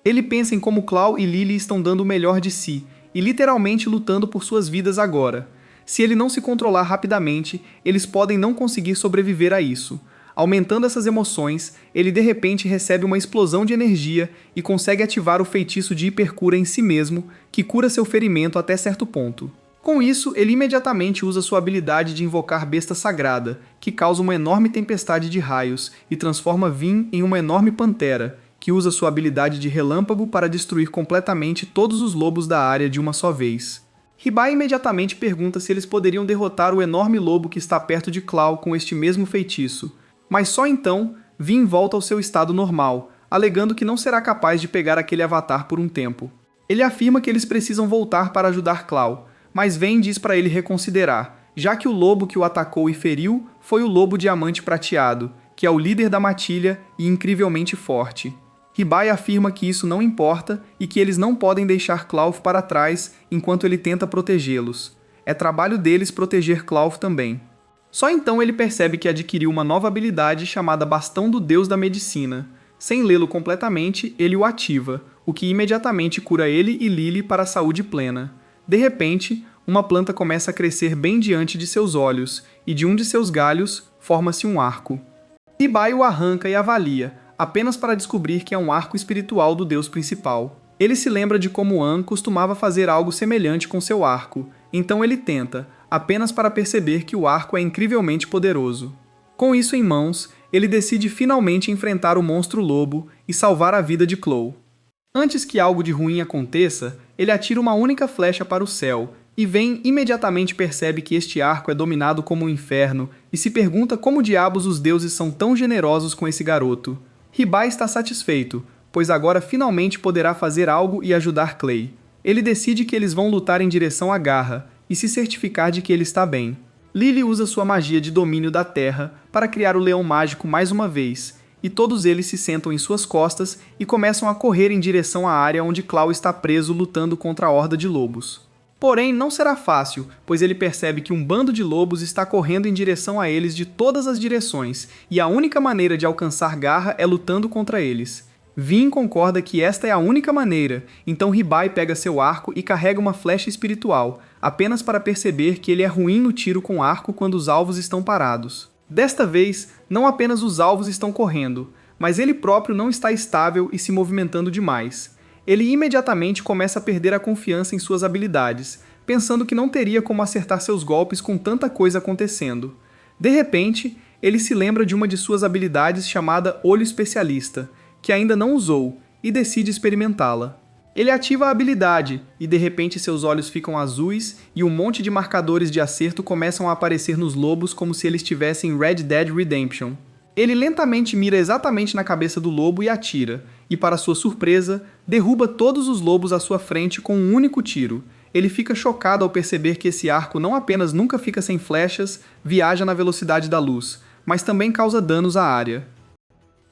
Ele pensa em como Klaw e Lily estão dando o melhor de si, e literalmente lutando por suas vidas agora. Se ele não se controlar rapidamente, eles podem não conseguir sobreviver a isso. Aumentando essas emoções, ele de repente recebe uma explosão de energia e consegue ativar o feitiço de hipercura em si mesmo, que cura seu ferimento até certo ponto. Com isso, ele imediatamente usa sua habilidade de invocar Besta Sagrada, que causa uma enorme tempestade de raios e transforma Vin em uma enorme pantera, que usa sua habilidade de relâmpago para destruir completamente todos os lobos da área de uma só vez. Ribai imediatamente pergunta se eles poderiam derrotar o enorme lobo que está perto de Klaw com este mesmo feitiço, mas só então Vin volta ao seu estado normal, alegando que não será capaz de pegar aquele avatar por um tempo. Ele afirma que eles precisam voltar para ajudar Klaw, mas Ven diz para ele reconsiderar, já que o lobo que o atacou e feriu foi o Lobo Diamante Prateado, que é o líder da matilha e incrivelmente forte. Ribai afirma que isso não importa e que eles não podem deixar Klaw para trás enquanto ele tenta protegê-los. É trabalho deles proteger Klaw também. Só então ele percebe que adquiriu uma nova habilidade chamada Bastão do Deus da Medicina. Sem lê-lo completamente, ele o ativa, o que imediatamente cura ele e Lily para a saúde plena. De repente, uma planta começa a crescer bem diante de seus olhos, e de um de seus galhos forma-se um arco. Ribai o arranca e avalia, apenas para descobrir que é um arco espiritual do deus principal. Ele se lembra de como An costumava fazer algo semelhante com seu arco, então ele tenta, apenas para perceber que o arco é incrivelmente poderoso. Com isso em mãos, ele decide finalmente enfrentar o monstro lobo e salvar a vida de Klaw. Antes que algo de ruim aconteça, ele atira uma única flecha para o céu, e Ven imediatamente percebe que este arco é dominado como um inferno e se pergunta como diabos os deuses são tão generosos com esse garoto. Ribai está satisfeito, pois agora finalmente poderá fazer algo e ajudar Clay. Ele decide que eles vão lutar em direção à garra e se certificar de que ele está bem. Lily usa sua magia de domínio da terra para criar o leão mágico mais uma vez, e todos eles se sentam em suas costas e começam a correr em direção à área onde Klaw está preso lutando contra a horda de lobos. Porém, não será fácil, pois ele percebe que um bando de lobos está correndo em direção a eles de todas as direções, e a única maneira de alcançar Garra é lutando contra eles. Vin concorda que esta é a única maneira, então Ribai pega seu arco e carrega uma flecha espiritual, apenas para perceber que ele é ruim no tiro com arco quando os alvos estão parados. Desta vez, não apenas os alvos estão correndo, mas ele próprio não está estável e se movimentando demais. Ele imediatamente começa a perder a confiança em suas habilidades, pensando que não teria como acertar seus golpes com tanta coisa acontecendo. De repente, ele se lembra de uma de suas habilidades chamada Olho Especialista, que ainda não usou, e decide experimentá-la. Ele ativa a habilidade, e de repente seus olhos ficam azuis e um monte de marcadores de acerto começam a aparecer nos lobos como se eles estivessem em Red Dead Redemption. Ele lentamente mira exatamente na cabeça do lobo e atira, e para sua surpresa, derruba todos os lobos à sua frente com um único tiro. Ele fica chocado ao perceber que esse arco não apenas nunca fica sem flechas, viaja na velocidade da luz, mas também causa danos à área.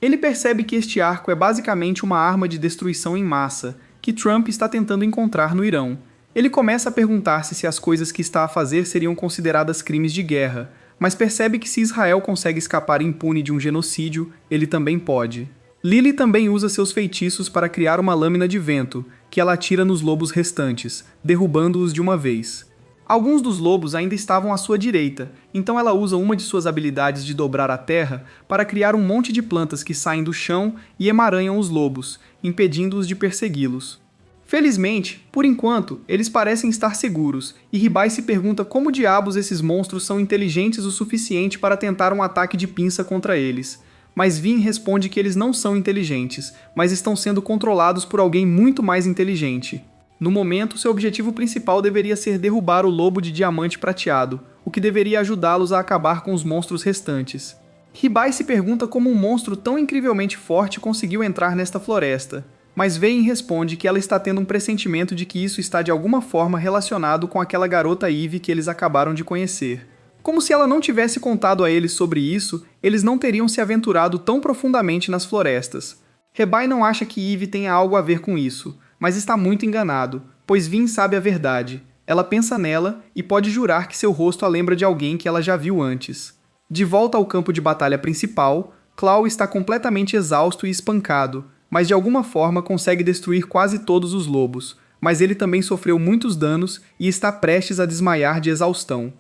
Ele percebe que este arco é basicamente uma arma de destruição em massa, que Trump está tentando encontrar no Irão. Ele começa a perguntar-se se as coisas que está a fazer seriam consideradas crimes de guerra, mas percebe que se Israel consegue escapar impune de um genocídio, ele também pode. Lily também usa seus feitiços para criar uma lâmina de vento, que ela atira nos lobos restantes, derrubando-os de uma vez. Alguns dos lobos ainda estavam à sua direita, então ela usa uma de suas habilidades de dobrar a terra para criar um monte de plantas que saem do chão e emaranham os lobos, impedindo-os de persegui-los. Felizmente, por enquanto, eles parecem estar seguros, e Ribai se pergunta como diabos esses monstros são inteligentes o suficiente para tentar um ataque de pinça contra eles. Mas Vin responde que eles não são inteligentes, mas estão sendo controlados por alguém muito mais inteligente. No momento, seu objetivo principal deveria ser derrubar o lobo de diamante prateado, o que deveria ajudá-los a acabar com os monstros restantes. Ribai se pergunta como um monstro tão incrivelmente forte conseguiu entrar nesta floresta, mas Vayne responde que ela está tendo um pressentimento de que isso está de alguma forma relacionado com aquela garota Eve que eles acabaram de conhecer. Como se ela não tivesse contado a eles sobre isso, eles não teriam se aventurado tão profundamente nas florestas. Ribai não acha que Eve tenha algo a ver com isso, mas está muito enganado, pois Vin sabe a verdade. Ela pensa nela e pode jurar que seu rosto a lembra de alguém que ela já viu antes. De volta ao campo de batalha principal, Claw está completamente exausto e espancado, mas de alguma forma consegue destruir quase todos os lobos, mas ele também sofreu muitos danos e está prestes a desmaiar de exaustão.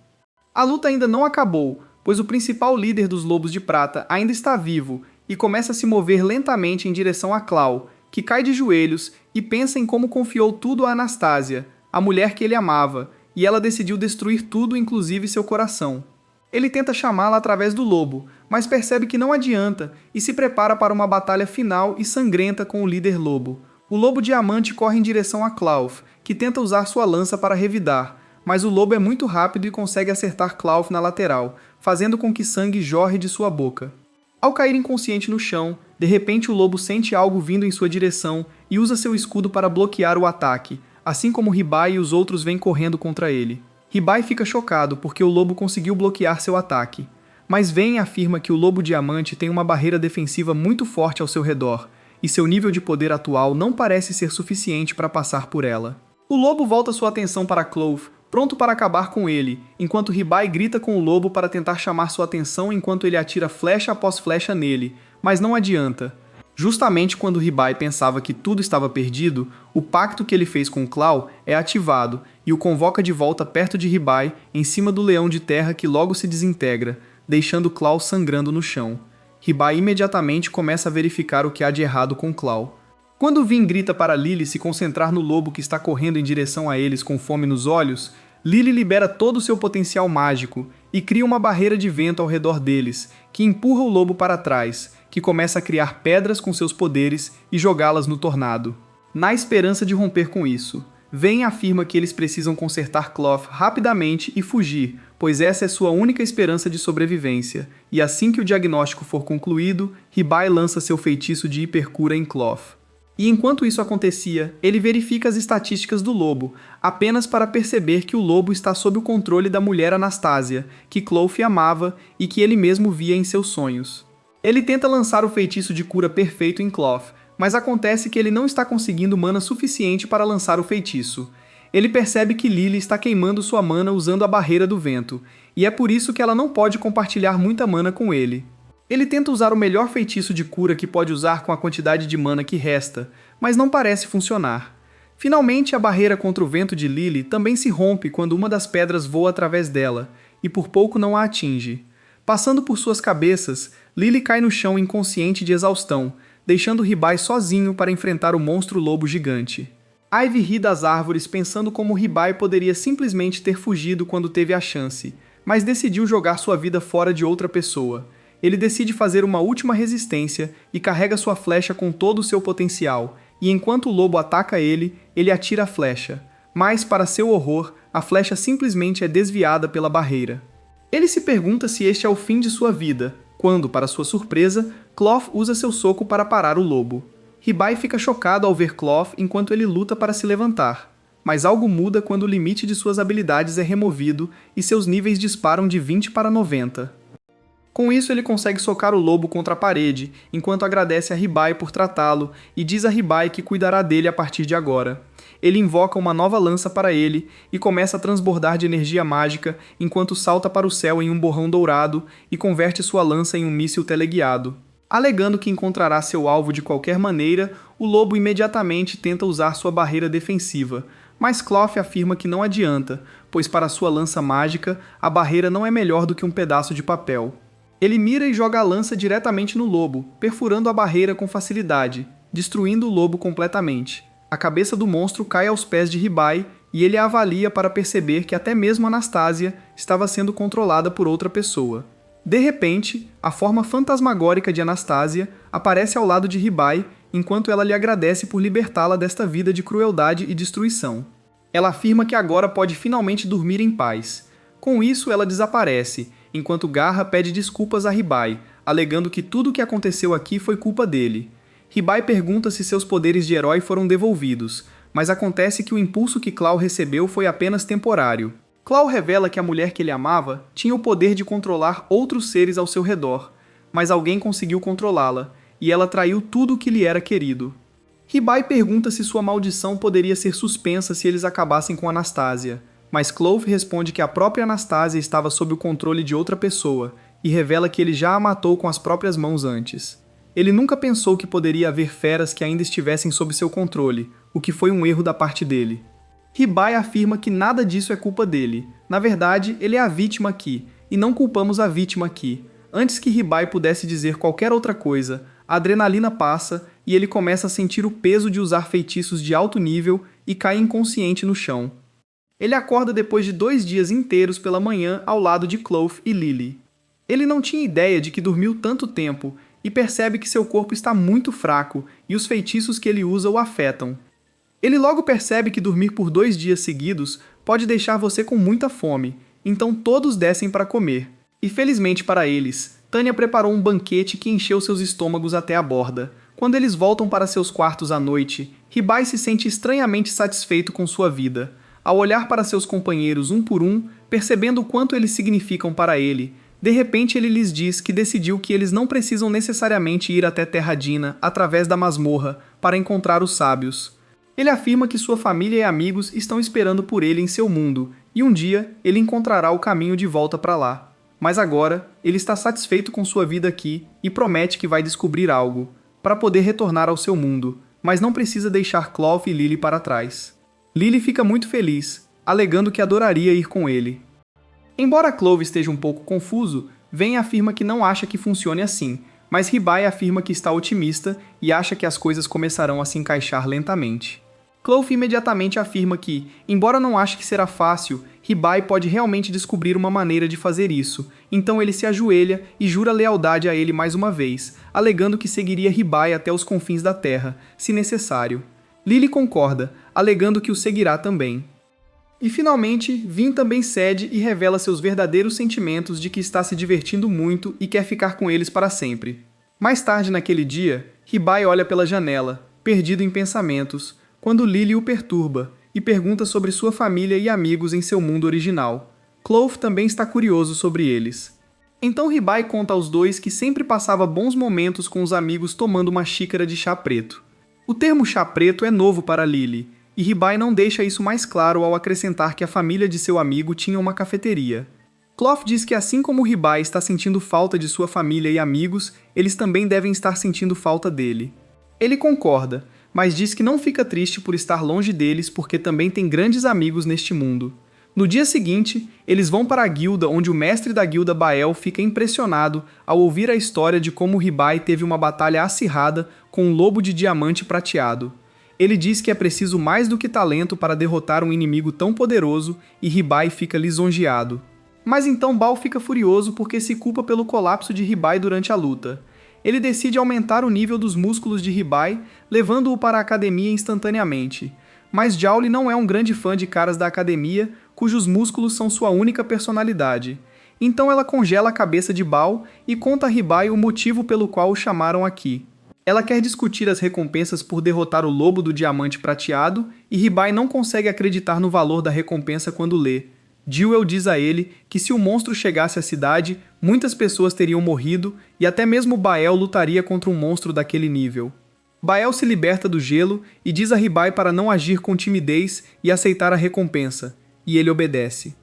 A luta ainda não acabou, pois o principal líder dos Lobos de Prata ainda está vivo e começa a se mover lentamente em direção a Claw, que cai de joelhos e pensa em como confiou tudo a Anastasia, a mulher que ele amava, e ela decidiu destruir tudo, inclusive seu coração. Ele tenta chamá-la através do lobo, mas percebe que não adianta e se prepara para uma batalha final e sangrenta com o líder lobo. O lobo diamante corre em direção a Claw, que tenta usar sua lança para revidar, mas o lobo é muito rápido e consegue acertar Claw na lateral, fazendo com que sangue jorre de sua boca. Ao cair inconsciente no chão, de repente o lobo sente algo vindo em sua direção e usa seu escudo para bloquear o ataque, assim como Ribai e os outros vêm correndo contra ele. Ribai fica chocado porque o lobo conseguiu bloquear seu ataque, mas Vayne afirma que o lobo diamante tem uma barreira defensiva muito forte ao seu redor, e seu nível de poder atual não parece ser suficiente para passar por ela. O lobo volta sua atenção para Claw, pronto para acabar com ele, enquanto Ribai grita com o lobo para tentar chamar sua atenção enquanto ele atira flecha após flecha nele, mas não adianta. Justamente quando Ribai pensava que tudo estava perdido, o pacto que ele fez com Claw é ativado e o convoca de volta perto de Ribai, em cima do leão de terra que logo se desintegra, deixando Claw sangrando no chão. Ribai imediatamente começa a verificar o que há de errado com Claw. Quando Vin grita para Lily se concentrar no lobo que está correndo em direção a eles com fome nos olhos, Lily libera todo o seu potencial mágico e cria uma barreira de vento ao redor deles, que empurra o lobo para trás, que começa a criar pedras com seus poderes e jogá-las no tornado. Na esperança de romper com isso, Vayne afirma que eles precisam consertar Claw rapidamente e fugir, pois essa é sua única esperança de sobrevivência, e assim que o diagnóstico for concluído, Ribai lança seu feitiço de hipercura em Claw. E enquanto isso acontecia, ele verifica as estatísticas do lobo, apenas para perceber que o lobo está sob o controle da mulher Anastasia, que Claw amava e que ele mesmo via em seus sonhos. Ele tenta lançar o feitiço de cura perfeito em Claw, mas acontece que ele não está conseguindo mana suficiente para lançar o feitiço. Ele percebe que Lily está queimando sua mana usando a barreira do vento, e é por isso que ela não pode compartilhar muita mana com ele. Ele tenta usar o melhor feitiço de cura que pode usar com a quantidade de mana que resta, mas não parece funcionar. Finalmente, a barreira contra o vento de Lily também se rompe quando uma das pedras voa através dela, e por pouco não a atinge. Passando por suas cabeças, Lily cai no chão inconsciente de exaustão, deixando Ribai sozinho para enfrentar o monstro lobo gigante. Ivy ri das árvores pensando como Ribai poderia simplesmente ter fugido quando teve a chance, mas decidiu jogar sua vida fora de outra pessoa. Ele decide fazer uma última resistência e carrega sua flecha com todo o seu potencial, e enquanto o lobo ataca ele, ele atira a flecha. Mas, para seu horror, a flecha simplesmente é desviada pela barreira. Ele se pergunta se este é o fim de sua vida, quando, para sua surpresa, Cloth usa seu soco para parar o lobo. Ribai fica chocado ao ver Cloth enquanto ele luta para se levantar, mas algo muda quando o limite de suas habilidades é removido e seus níveis disparam de 20 para 90. Com isso, ele consegue socar o lobo contra a parede, enquanto agradece a Ribai por tratá-lo e diz a Ribai que cuidará dele a partir de agora. Ele invoca uma nova lança para ele e começa a transbordar de energia mágica enquanto salta para o céu em um borrão dourado e converte sua lança em um míssil teleguiado. Alegando que encontrará seu alvo de qualquer maneira, o lobo imediatamente tenta usar sua barreira defensiva, mas Cloth afirma que não adianta, pois para sua lança mágica, a barreira não é melhor do que um pedaço de papel. Ele mira e joga a lança diretamente no lobo, perfurando a barreira com facilidade, destruindo o lobo completamente. A cabeça do monstro cai aos pés de Ribai e ele a avalia para perceber que até mesmo Anastasia estava sendo controlada por outra pessoa. De repente, a forma fantasmagórica de Anastasia aparece ao lado de Ribai enquanto ela lhe agradece por libertá-la desta vida de crueldade e destruição. Ela afirma que agora pode finalmente dormir em paz. Com isso, ela desaparece, enquanto Garra pede desculpas a Ribai, alegando que tudo o que aconteceu aqui foi culpa dele. Ribai pergunta se seus poderes de herói foram devolvidos, mas acontece que o impulso que Clau recebeu foi apenas temporário. Clau revela que a mulher que ele amava tinha o poder de controlar outros seres ao seu redor, mas alguém conseguiu controlá-la, e ela traiu tudo o que lhe era querido. Ribai pergunta se sua maldição poderia ser suspensa se eles acabassem com Anastasia, mas Cloth responde que a própria Anastasia estava sob o controle de outra pessoa, e revela que ele já a matou com as próprias mãos antes. Ele nunca pensou que poderia haver feras que ainda estivessem sob seu controle, o que foi um erro da parte dele. Ribai afirma que nada disso é culpa dele. Na verdade, ele é a vítima aqui, e não culpamos a vítima aqui. Antes que Ribai pudesse dizer qualquer outra coisa, a adrenalina passa e ele começa a sentir o peso de usar feitiços de alto nível e cai inconsciente no chão. Ele acorda depois de 2 dias inteiros pela manhã ao lado de Cloth e Lily. Ele não tinha ideia de que dormiu tanto tempo e percebe que seu corpo está muito fraco e os feitiços que ele usa o afetam. Ele logo percebe que dormir por 2 dias seguidos pode deixar você com muita fome, então todos descem para comer. E felizmente para eles, Tanya preparou um banquete que encheu seus estômagos até a borda. Quando eles voltam para seus quartos à noite, Ribai se sente estranhamente satisfeito com sua vida. Ao olhar para seus companheiros um por um, percebendo o quanto eles significam para ele, de repente ele lhes diz que decidiu que eles não precisam necessariamente ir até Terra Dina através da masmorra para encontrar os sábios. Ele afirma que sua família e amigos estão esperando por ele em seu mundo, e um dia ele encontrará o caminho de volta para lá. Mas agora, ele está satisfeito com sua vida aqui e promete que vai descobrir algo, para poder retornar ao seu mundo, mas não precisa deixar Cloth e Lily para trás. Lily fica muito feliz, alegando que adoraria ir com ele. Embora Cloth esteja um pouco confuso, Ven afirma que não acha que funcione assim, mas Ribai afirma que está otimista e acha que as coisas começarão a se encaixar lentamente. Cloth imediatamente afirma que, embora não ache que será fácil, Ribai pode realmente descobrir uma maneira de fazer isso, então ele se ajoelha e jura lealdade a ele mais uma vez, alegando que seguiria Ribai até os confins da Terra, se necessário. Lily concorda, alegando que o seguirá também. E finalmente, Vin também cede e revela seus verdadeiros sentimentos de que está se divertindo muito e quer ficar com eles para sempre. Mais tarde naquele dia, Ribai olha pela janela, perdido em pensamentos, quando Lily o perturba e pergunta sobre sua família e amigos em seu mundo original. Cloth também está curioso sobre eles. Então Ribai conta aos dois que sempre passava bons momentos com os amigos tomando uma xícara de chá preto. O termo chá preto é novo para Lily, e Ribai não deixa isso mais claro ao acrescentar que a família de seu amigo tinha uma cafeteria. Cloth diz que assim como Ribai está sentindo falta de sua família e amigos, eles também devem estar sentindo falta dele. Ele concorda, mas diz que não fica triste por estar longe deles porque também tem grandes amigos neste mundo. No dia seguinte, eles vão para a guilda, onde o mestre da guilda Bael fica impressionado ao ouvir a história de como Ribai teve uma batalha acirrada com um lobo de diamante prateado. Ele diz que é preciso mais do que talento para derrotar um inimigo tão poderoso e Ribai fica lisonjeado. Mas então Baal fica furioso porque se culpa pelo colapso de Ribai durante a luta. Ele decide aumentar o nível dos músculos de Ribai, levando-o para a academia instantaneamente. Mas Joule não é um grande fã de caras da academia, cujos músculos são sua única personalidade. Então ela congela a cabeça de Baal e conta a Ribai o motivo pelo qual o chamaram aqui. Ela quer discutir as recompensas por derrotar o lobo do diamante prateado e Ribai não consegue acreditar no valor da recompensa quando lê. Jewel diz a ele que se o monstro chegasse à cidade, muitas pessoas teriam morrido e até mesmo Bael lutaria contra um monstro daquele nível. Bael se liberta do gelo e diz a Ribai para não agir com timidez e aceitar a recompensa, e ele obedece.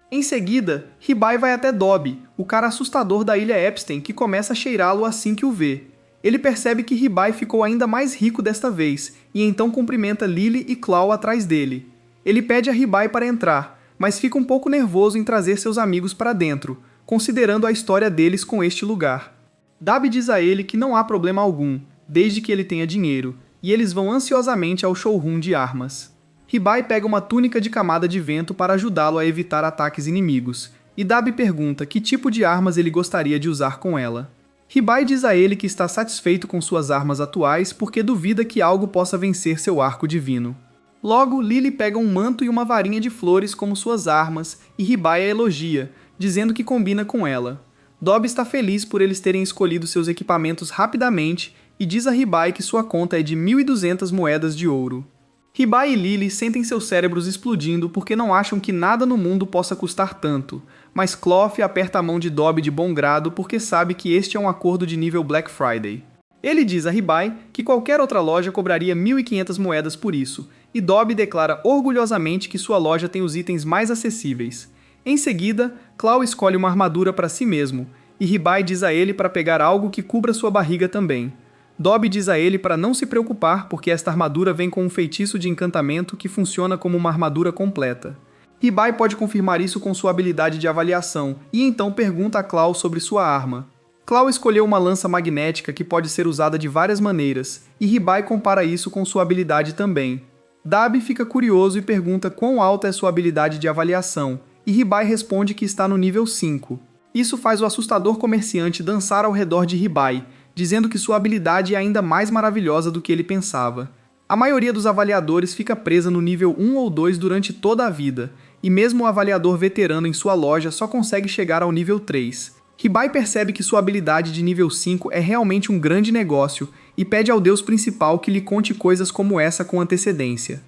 Em seguida, Ribai vai até Dobby, o cara assustador da ilha Epstein, que começa a cheirá-lo assim que o vê. Ele percebe que Ribai ficou ainda mais rico desta vez, e então cumprimenta Lily e Claw atrás dele. Ele pede a Ribai para entrar, mas fica um pouco nervoso em trazer seus amigos para dentro, considerando a história deles com este lugar. Dobby diz a ele que não há problema algum, desde que ele tenha dinheiro, e eles vão ansiosamente ao showroom de armas. Ribai pega uma túnica de camada de vento para ajudá-lo a evitar ataques inimigos, e Dobby pergunta que tipo de armas ele gostaria de usar com ela. Ribai diz a ele que está satisfeito com suas armas atuais porque duvida que algo possa vencer seu arco divino. Logo, Lily pega um manto e uma varinha de flores como suas armas, e Ribai a elogia, dizendo que combina com ela. Dobby está feliz por eles terem escolhido seus equipamentos rapidamente e diz a Ribai que sua conta é de 1.200 moedas de ouro. Ribai e Lily sentem seus cérebros explodindo porque não acham que nada no mundo possa custar tanto, mas Cloth aperta a mão de Dobby de bom grado porque sabe que este é um acordo de nível Black Friday. Ele diz a Ribai que qualquer outra loja cobraria 1.500 moedas por isso, e Dobby declara orgulhosamente que sua loja tem os itens mais acessíveis. Em seguida, Claw escolhe uma armadura para si mesmo, e Ribai diz a ele para pegar algo que cubra sua barriga também. Dobby diz a ele para não se preocupar porque esta armadura vem com um feitiço de encantamento que funciona como uma armadura completa. Ribai pode confirmar isso com sua habilidade de avaliação, e então pergunta a Claw sobre sua arma. Claw escolheu uma lança magnética que pode ser usada de várias maneiras, e Ribai compara isso com sua habilidade também. Dobby fica curioso e pergunta quão alta é sua habilidade de avaliação, e Ribai responde que está no nível 5. Isso faz o assustador comerciante dançar ao redor de Ribai, dizendo que sua habilidade é ainda mais maravilhosa do que ele pensava. A maioria dos avaliadores fica presa no nível 1 ou 2 durante toda a vida, e mesmo o avaliador veterano em sua loja só consegue chegar ao nível 3. Ribai percebe que sua habilidade de nível 5 é realmente um grande negócio e pede ao deus principal que lhe conte coisas como essa com antecedência.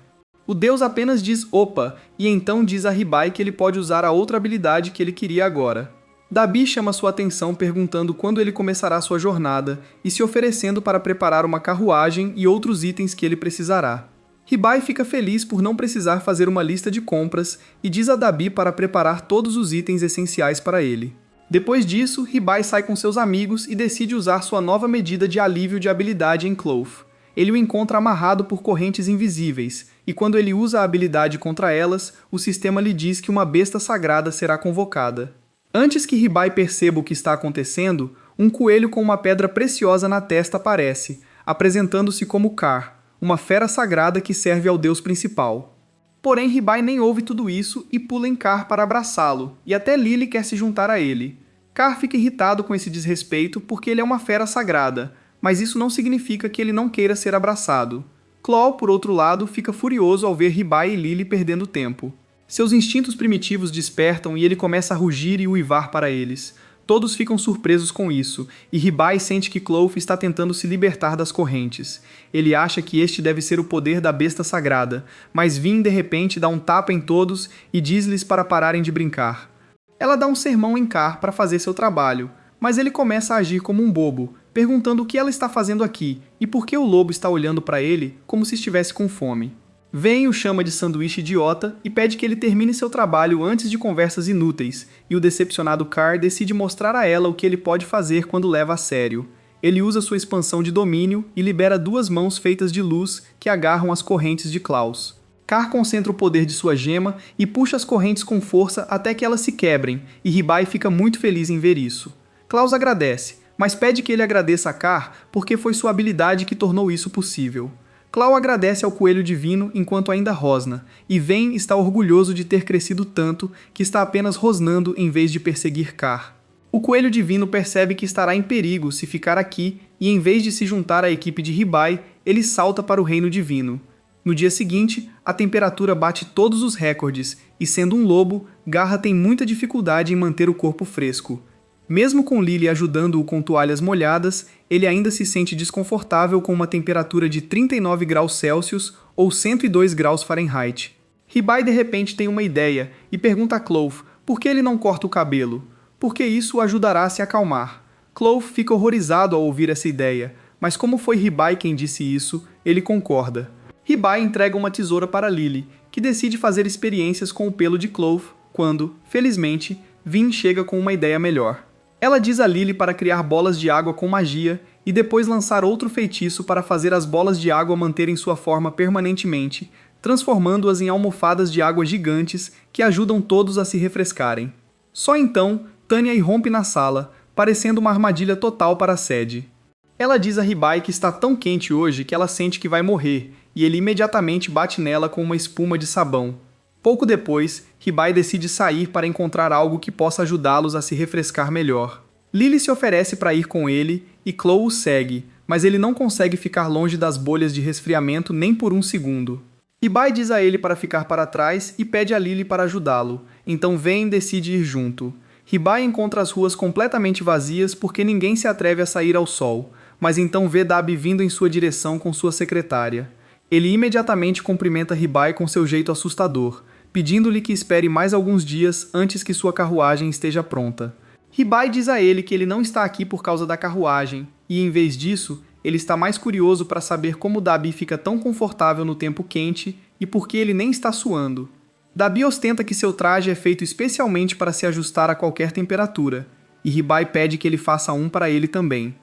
O deus apenas diz opa, e então diz a Ribai que ele pode usar a outra habilidade que ele queria agora. Dobby chama sua atenção perguntando quando ele começará sua jornada e se oferecendo para preparar uma carruagem e outros itens que ele precisará. Ribai fica feliz por não precisar fazer uma lista de compras e diz a Dobby para preparar todos os itens essenciais para ele. Depois disso, Ribai sai com seus amigos e decide usar sua nova medida de alívio de habilidade em Cloth. Ele o encontra amarrado por correntes invisíveis, e quando ele usa a habilidade contra elas, o sistema lhe diz que uma besta sagrada será convocada. Antes que Ribai perceba o que está acontecendo, um coelho com uma pedra preciosa na testa aparece, apresentando-se como Car, uma fera sagrada que serve ao deus principal. Porém, Ribai nem ouve tudo isso e pula em Car para abraçá-lo, e até Lily quer se juntar a ele. Car fica irritado com esse desrespeito porque ele é uma fera sagrada, mas isso não significa que ele não queira ser abraçado. Claw, por outro lado, fica furioso ao ver Ribai e Lily perdendo tempo. Seus instintos primitivos despertam e ele começa a rugir e uivar para eles. Todos ficam surpresos com isso, e Ribai sente que Cloth está tentando se libertar das correntes. Ele acha que este deve ser o poder da besta sagrada, mas Vin de repente dá um tapa em todos e diz-lhes para pararem de brincar. Ela dá um sermão em Car para fazer seu trabalho, mas ele começa a agir como um bobo, perguntando o que ela está fazendo aqui e por que o lobo está olhando para ele como se estivesse com fome. Vem o chama de sanduíche idiota e pede que ele termine seu trabalho antes de conversas inúteis, e o decepcionado Car decide mostrar a ela o que ele pode fazer quando leva a sério. Ele usa sua expansão de domínio e libera 2 mãos feitas de luz que agarram as correntes de Klaus. Car concentra o poder de sua gema e puxa as correntes com força até que elas se quebrem, e Ribai fica muito feliz em ver isso. Klaus agradece, mas pede que ele agradeça a Car porque foi sua habilidade que tornou isso possível. Klaus agradece ao Coelho Divino enquanto ainda rosna, e Ven está orgulhoso de ter crescido tanto que está apenas rosnando em vez de perseguir Car. O Coelho Divino percebe que estará em perigo se ficar aqui e, em vez de se juntar à equipe de Ribai, ele salta para o Reino Divino. No dia seguinte, a temperatura bate todos os recordes e, sendo um lobo, Garra tem muita dificuldade em manter o corpo fresco. Mesmo com Lily ajudando-o com toalhas molhadas, ele ainda se sente desconfortável com uma temperatura de 39 graus Celsius ou 102 graus Fahrenheit. Ribai de repente tem uma ideia e pergunta a Clove por que ele não corta o cabelo, porque isso o ajudará a se acalmar. Clove fica horrorizado ao ouvir essa ideia, mas como foi Ribai quem disse isso, ele concorda. Ribai entrega uma tesoura para Lily, que decide fazer experiências com o pelo de Clove, quando, felizmente, Vin chega com uma ideia melhor. Ela diz a Lily para criar bolas de água com magia e depois lançar outro feitiço para fazer as bolas de água manterem sua forma permanentemente, transformando-as em almofadas de água gigantes que ajudam todos a se refrescarem. Só então, Tanya irrompe na sala, parecendo uma armadilha total para a sede. Ela diz a Ribai que está tão quente hoje que ela sente que vai morrer, e ele imediatamente bate nela com uma espuma de sabão. Pouco depois, Ribai decide sair para encontrar algo que possa ajudá-los a se refrescar melhor. Lily se oferece para ir com ele e Chloe o segue, mas ele não consegue ficar longe das bolhas de resfriamento nem por um segundo. Ribai diz a ele para ficar para trás e pede a Lily para ajudá-lo, então Ven decide ir junto. Ribai encontra as ruas completamente vazias porque ninguém se atreve a sair ao sol, mas então vê Dabi vindo em sua direção com sua secretária. Ele imediatamente cumprimenta Ribai com seu jeito assustador, pedindo-lhe que espere mais alguns dias antes que sua carruagem esteja pronta. Ribai diz a ele que ele não está aqui por causa da carruagem, e em vez disso, ele está mais curioso para saber como Dabi fica tão confortável no tempo quente e por que ele nem está suando. Dabi ostenta que seu traje é feito especialmente para se ajustar a qualquer temperatura, e Ribai pede que ele faça um para ele também.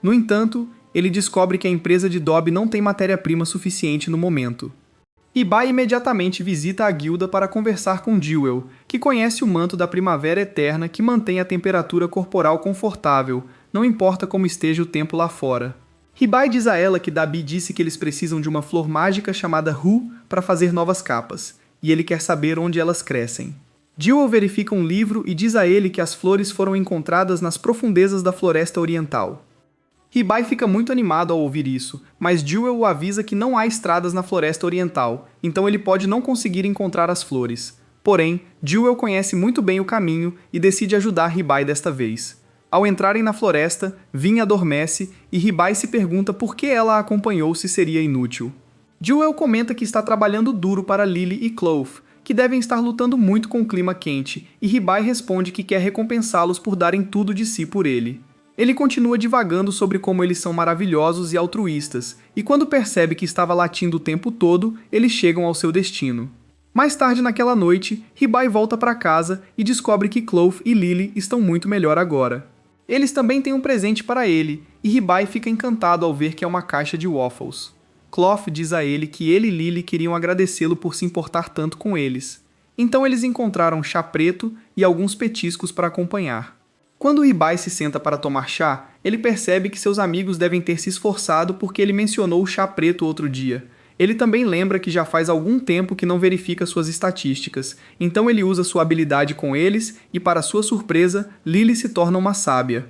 No entanto, ele descobre que a empresa de Dobby não tem matéria-prima suficiente no momento. Ribai imediatamente visita a guilda para conversar com Jewel, que conhece o manto da primavera eterna que mantém a temperatura corporal confortável, não importa como esteja o tempo lá fora. Ribai diz a ela que Dabi disse que eles precisam de uma flor mágica chamada Hu para fazer novas capas, e ele quer saber onde elas crescem. Jewel verifica um livro e diz a ele que as flores foram encontradas nas profundezas da floresta oriental. Ribai fica muito animado ao ouvir isso, mas Jewel o avisa que não há estradas na floresta oriental, então ele pode não conseguir encontrar as flores. Porém, Jewel conhece muito bem o caminho e decide ajudar Ribai desta vez. Ao entrarem na floresta, Vin adormece e Ribai se pergunta por que ela a acompanhou se seria inútil. Jewel comenta que está trabalhando duro para Lily e Clove, que devem estar lutando muito com o clima quente, e Ribai responde que quer recompensá-los por darem tudo de si por ele. Ele continua divagando sobre como eles são maravilhosos e altruístas, e quando percebe que estava latindo o tempo todo, eles chegam ao seu destino. Mais tarde naquela noite, Ribai volta para casa e descobre que Clove e Lily estão muito melhor agora. Eles também têm um presente para ele, e Ribai fica encantado ao ver que é uma caixa de waffles. Clove diz a ele que ele e Lily queriam agradecê-lo por se importar tanto com eles. Então eles encontraram chá preto e alguns petiscos para acompanhar. Quando Ribai se senta para tomar chá, ele percebe que seus amigos devem ter se esforçado porque ele mencionou o chá preto outro dia. Ele também lembra que já faz algum tempo que não verifica suas estatísticas, então ele usa sua habilidade com eles e, para sua surpresa, Lily se torna uma sábia.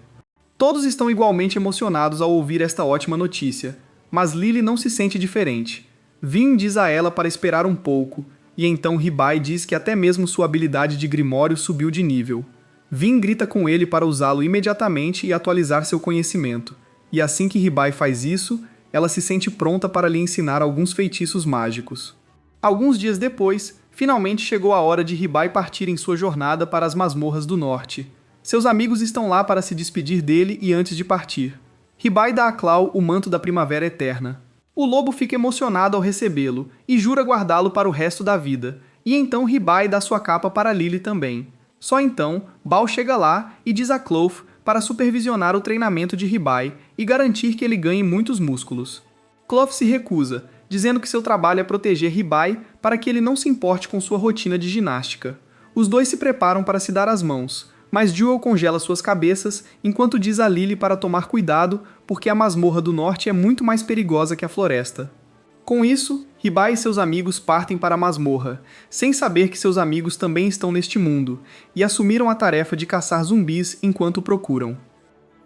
Todos estão igualmente emocionados ao ouvir esta ótima notícia, mas Lily não se sente diferente. Vin diz a ela para esperar um pouco, e então Ribai diz que até mesmo sua habilidade de Grimório subiu de nível. Vin grita com ele para usá-lo imediatamente e atualizar seu conhecimento, e assim que Ribai faz isso, ela se sente pronta para lhe ensinar alguns feitiços mágicos. Alguns dias depois, finalmente chegou a hora de Ribai partir em sua jornada para as masmorras do norte. Seus amigos estão lá para se despedir dele e antes de partir. Ribai dá a Clau o manto da primavera eterna. O lobo fica emocionado ao recebê-lo e jura guardá-lo para o resto da vida, e então Ribai dá sua capa para Lily também. Só então, Bal chega lá e diz a Clove para supervisionar o treinamento de Ribai e garantir que ele ganhe muitos músculos. Clove se recusa, dizendo que seu trabalho é proteger Hibai para que ele não se importe com sua rotina de ginástica. Os dois se preparam para se dar as mãos, mas Jewel congela suas cabeças enquanto diz a Lily para tomar cuidado porque a masmorra do norte é muito mais perigosa que a floresta. Com isso, Hibai e seus amigos partem para a masmorra, sem saber que seus amigos também estão neste mundo, e assumiram a tarefa de caçar zumbis enquanto o procuram.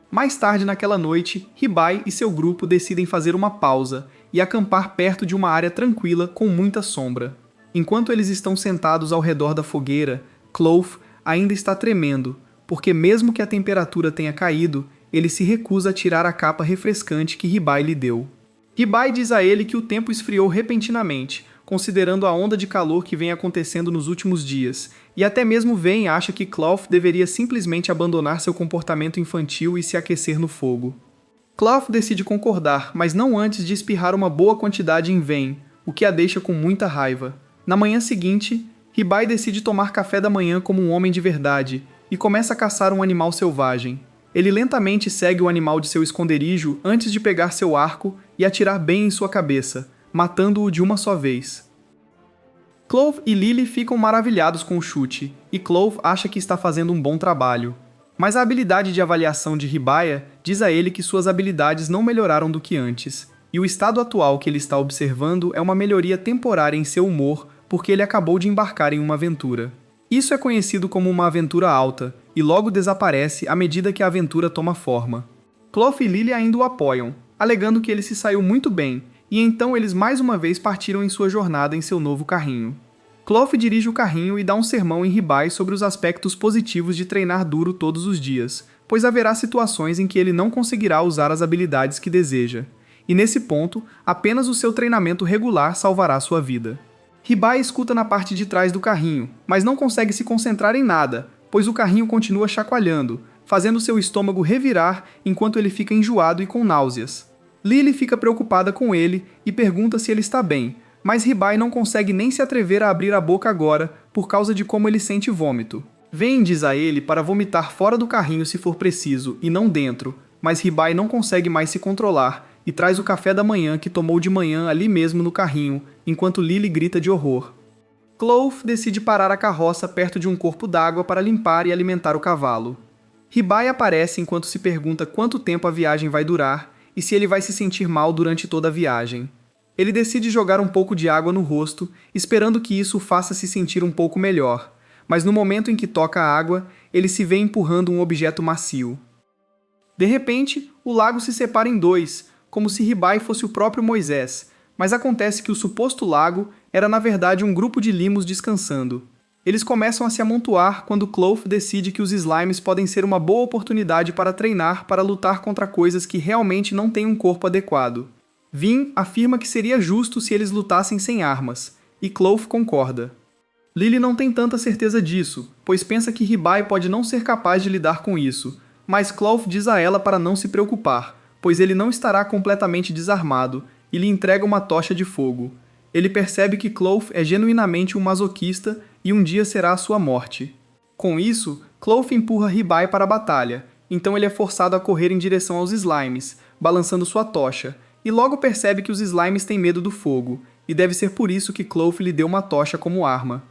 Mais tarde naquela noite, Hibai e seu grupo decidem fazer uma pausa e acampar perto de uma área tranquila com muita sombra. Enquanto eles estão sentados ao redor da fogueira, Clove ainda está tremendo, porque mesmo que a temperatura tenha caído, ele se recusa a tirar a capa refrescante que Hibai lhe deu. Hibai diz a ele que o tempo esfriou repentinamente, considerando a onda de calor que vem acontecendo nos últimos dias, e até mesmo Vayne acha que Clough deveria simplesmente abandonar seu comportamento infantil e se aquecer no fogo. Clough decide concordar, mas não antes de espirrar uma boa quantidade em Vayne, o que a deixa com muita raiva. Na manhã seguinte, Hibai decide tomar café da manhã como um homem de verdade, e começa a caçar um animal selvagem. Ele lentamente segue o animal de seu esconderijo antes de pegar seu arco e atirar bem em sua cabeça, matando-o de uma só vez. Clove e Lily ficam maravilhados com o chute, e Clove acha que está fazendo um bom trabalho. Mas a habilidade de avaliação de Hibai diz a ele que suas habilidades não melhoraram do que antes, e o estado atual que ele está observando é uma melhoria temporária em seu humor porque ele acabou de embarcar em uma aventura. Isso é conhecido como uma aventura alta, e logo desaparece à medida que a aventura toma forma. Clove e Lily ainda o apoiam, alegando que ele se saiu muito bem, e então eles mais uma vez partiram em sua jornada em seu novo carrinho. Clove dirige o carrinho e dá um sermão em Hibai sobre os aspectos positivos de treinar duro todos os dias, pois haverá situações em que ele não conseguirá usar as habilidades que deseja. E nesse ponto, apenas o seu treinamento regular salvará sua vida. Hibai escuta na parte de trás do carrinho, mas não consegue se concentrar em nada, pois o carrinho continua chacoalhando, fazendo seu estômago revirar enquanto ele fica enjoado e com náuseas. Lily fica preocupada com ele e pergunta se ele está bem, mas Hibai não consegue nem se atrever a abrir a boca agora por causa de como ele sente vômito. Vayne diz a ele para vomitar fora do carrinho se for preciso e não dentro, mas Hibai não consegue mais se controlar e traz o café da manhã que tomou de manhã ali mesmo no carrinho, enquanto Lily grita de horror. Clove decide parar a carroça perto de um corpo d'água para limpar e alimentar o cavalo. Hibai aparece enquanto se pergunta quanto tempo a viagem vai durar e se ele vai se sentir mal durante toda a viagem. Ele decide jogar um pouco de água no rosto, esperando que isso o faça se sentir um pouco melhor, mas no momento em que toca a água, ele se vê empurrando um objeto macio. De repente, o lago se separa em dois, como se Hibai fosse o próprio Moisés, mas acontece que o suposto lago era na verdade um grupo de limos descansando. Eles começam a se amontoar quando Clove decide que os slimes podem ser uma boa oportunidade para treinar para lutar contra coisas que realmente não têm um corpo adequado. Vin afirma que seria justo se eles lutassem sem armas, e Clove concorda. Lily não tem tanta certeza disso, pois pensa que Hibai pode não ser capaz de lidar com isso, mas Clove diz a ela para não se preocupar, pois ele não estará completamente desarmado, e lhe entrega uma tocha de fogo. Ele percebe que Clove é genuinamente um masoquista e um dia será a sua morte. Com isso, Clove empurra Hibai para a batalha, então ele é forçado a correr em direção aos slimes, balançando sua tocha, e logo percebe que os slimes têm medo do fogo, e deve ser por isso que Clove lhe deu uma tocha como arma.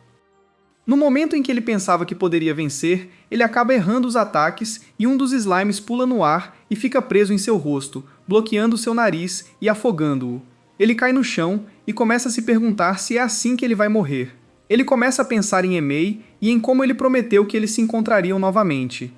No momento em que ele pensava que poderia vencer, ele acaba errando os ataques e um dos slimes pula no ar e fica preso em seu rosto, bloqueando seu nariz e afogando-o. Ele cai no chão e começa a se perguntar se é assim que ele vai morrer. Ele começa a pensar em Emei e em como ele prometeu que eles se encontrariam novamente.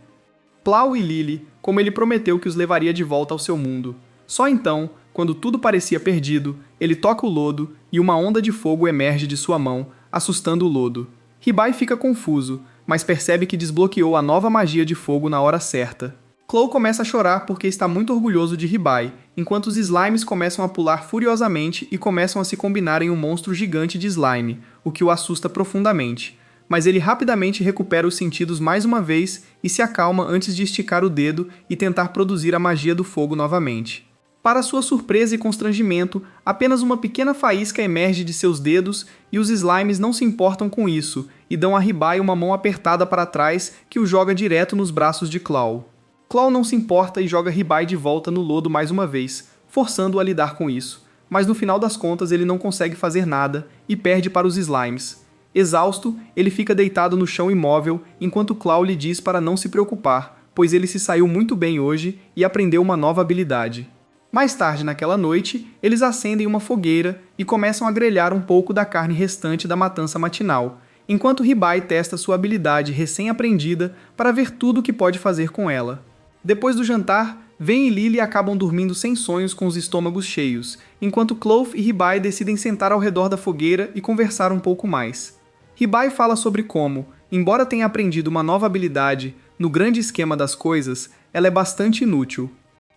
Plow e Lily, como ele prometeu que os levaria de volta ao seu mundo. Só então, quando tudo parecia perdido, ele toca o lodo e uma onda de fogo emerge de sua mão, assustando o lodo. Hibai fica confuso, mas percebe que desbloqueou a nova magia de fogo na hora certa. Clow começa a chorar porque está muito orgulhoso de Hibai, enquanto os slimes começam a pular furiosamente e começam a se combinar em um monstro gigante de slime, o que o assusta profundamente. Mas ele rapidamente recupera os sentidos mais uma vez e se acalma antes de esticar o dedo e tentar produzir a magia do fogo novamente. Para sua surpresa e constrangimento, apenas uma pequena faísca emerge de seus dedos e os slimes não se importam com isso e dão a Hibai uma mão apertada para trás que o joga direto nos braços de Claw. Claw não se importa e joga Hibai de volta no lodo mais uma vez, forçando-o a lidar com isso, mas no final das contas ele não consegue fazer nada e perde para os slimes. Exausto, ele fica deitado no chão imóvel enquanto Claw lhe diz para não se preocupar, pois ele se saiu muito bem hoje e aprendeu uma nova habilidade. Mais tarde naquela noite, eles acendem uma fogueira e começam a grelhar um pouco da carne restante da matança matinal, enquanto Ribai testa sua habilidade recém-aprendida para ver tudo o que pode fazer com ela. Depois do jantar, Ven e Lily acabam dormindo sem sonhos com os estômagos cheios, enquanto Clove e Ribai decidem sentar ao redor da fogueira e conversar um pouco mais. Ribai fala sobre como, embora tenha aprendido uma nova habilidade, no grande esquema das coisas, ela é bastante inútil.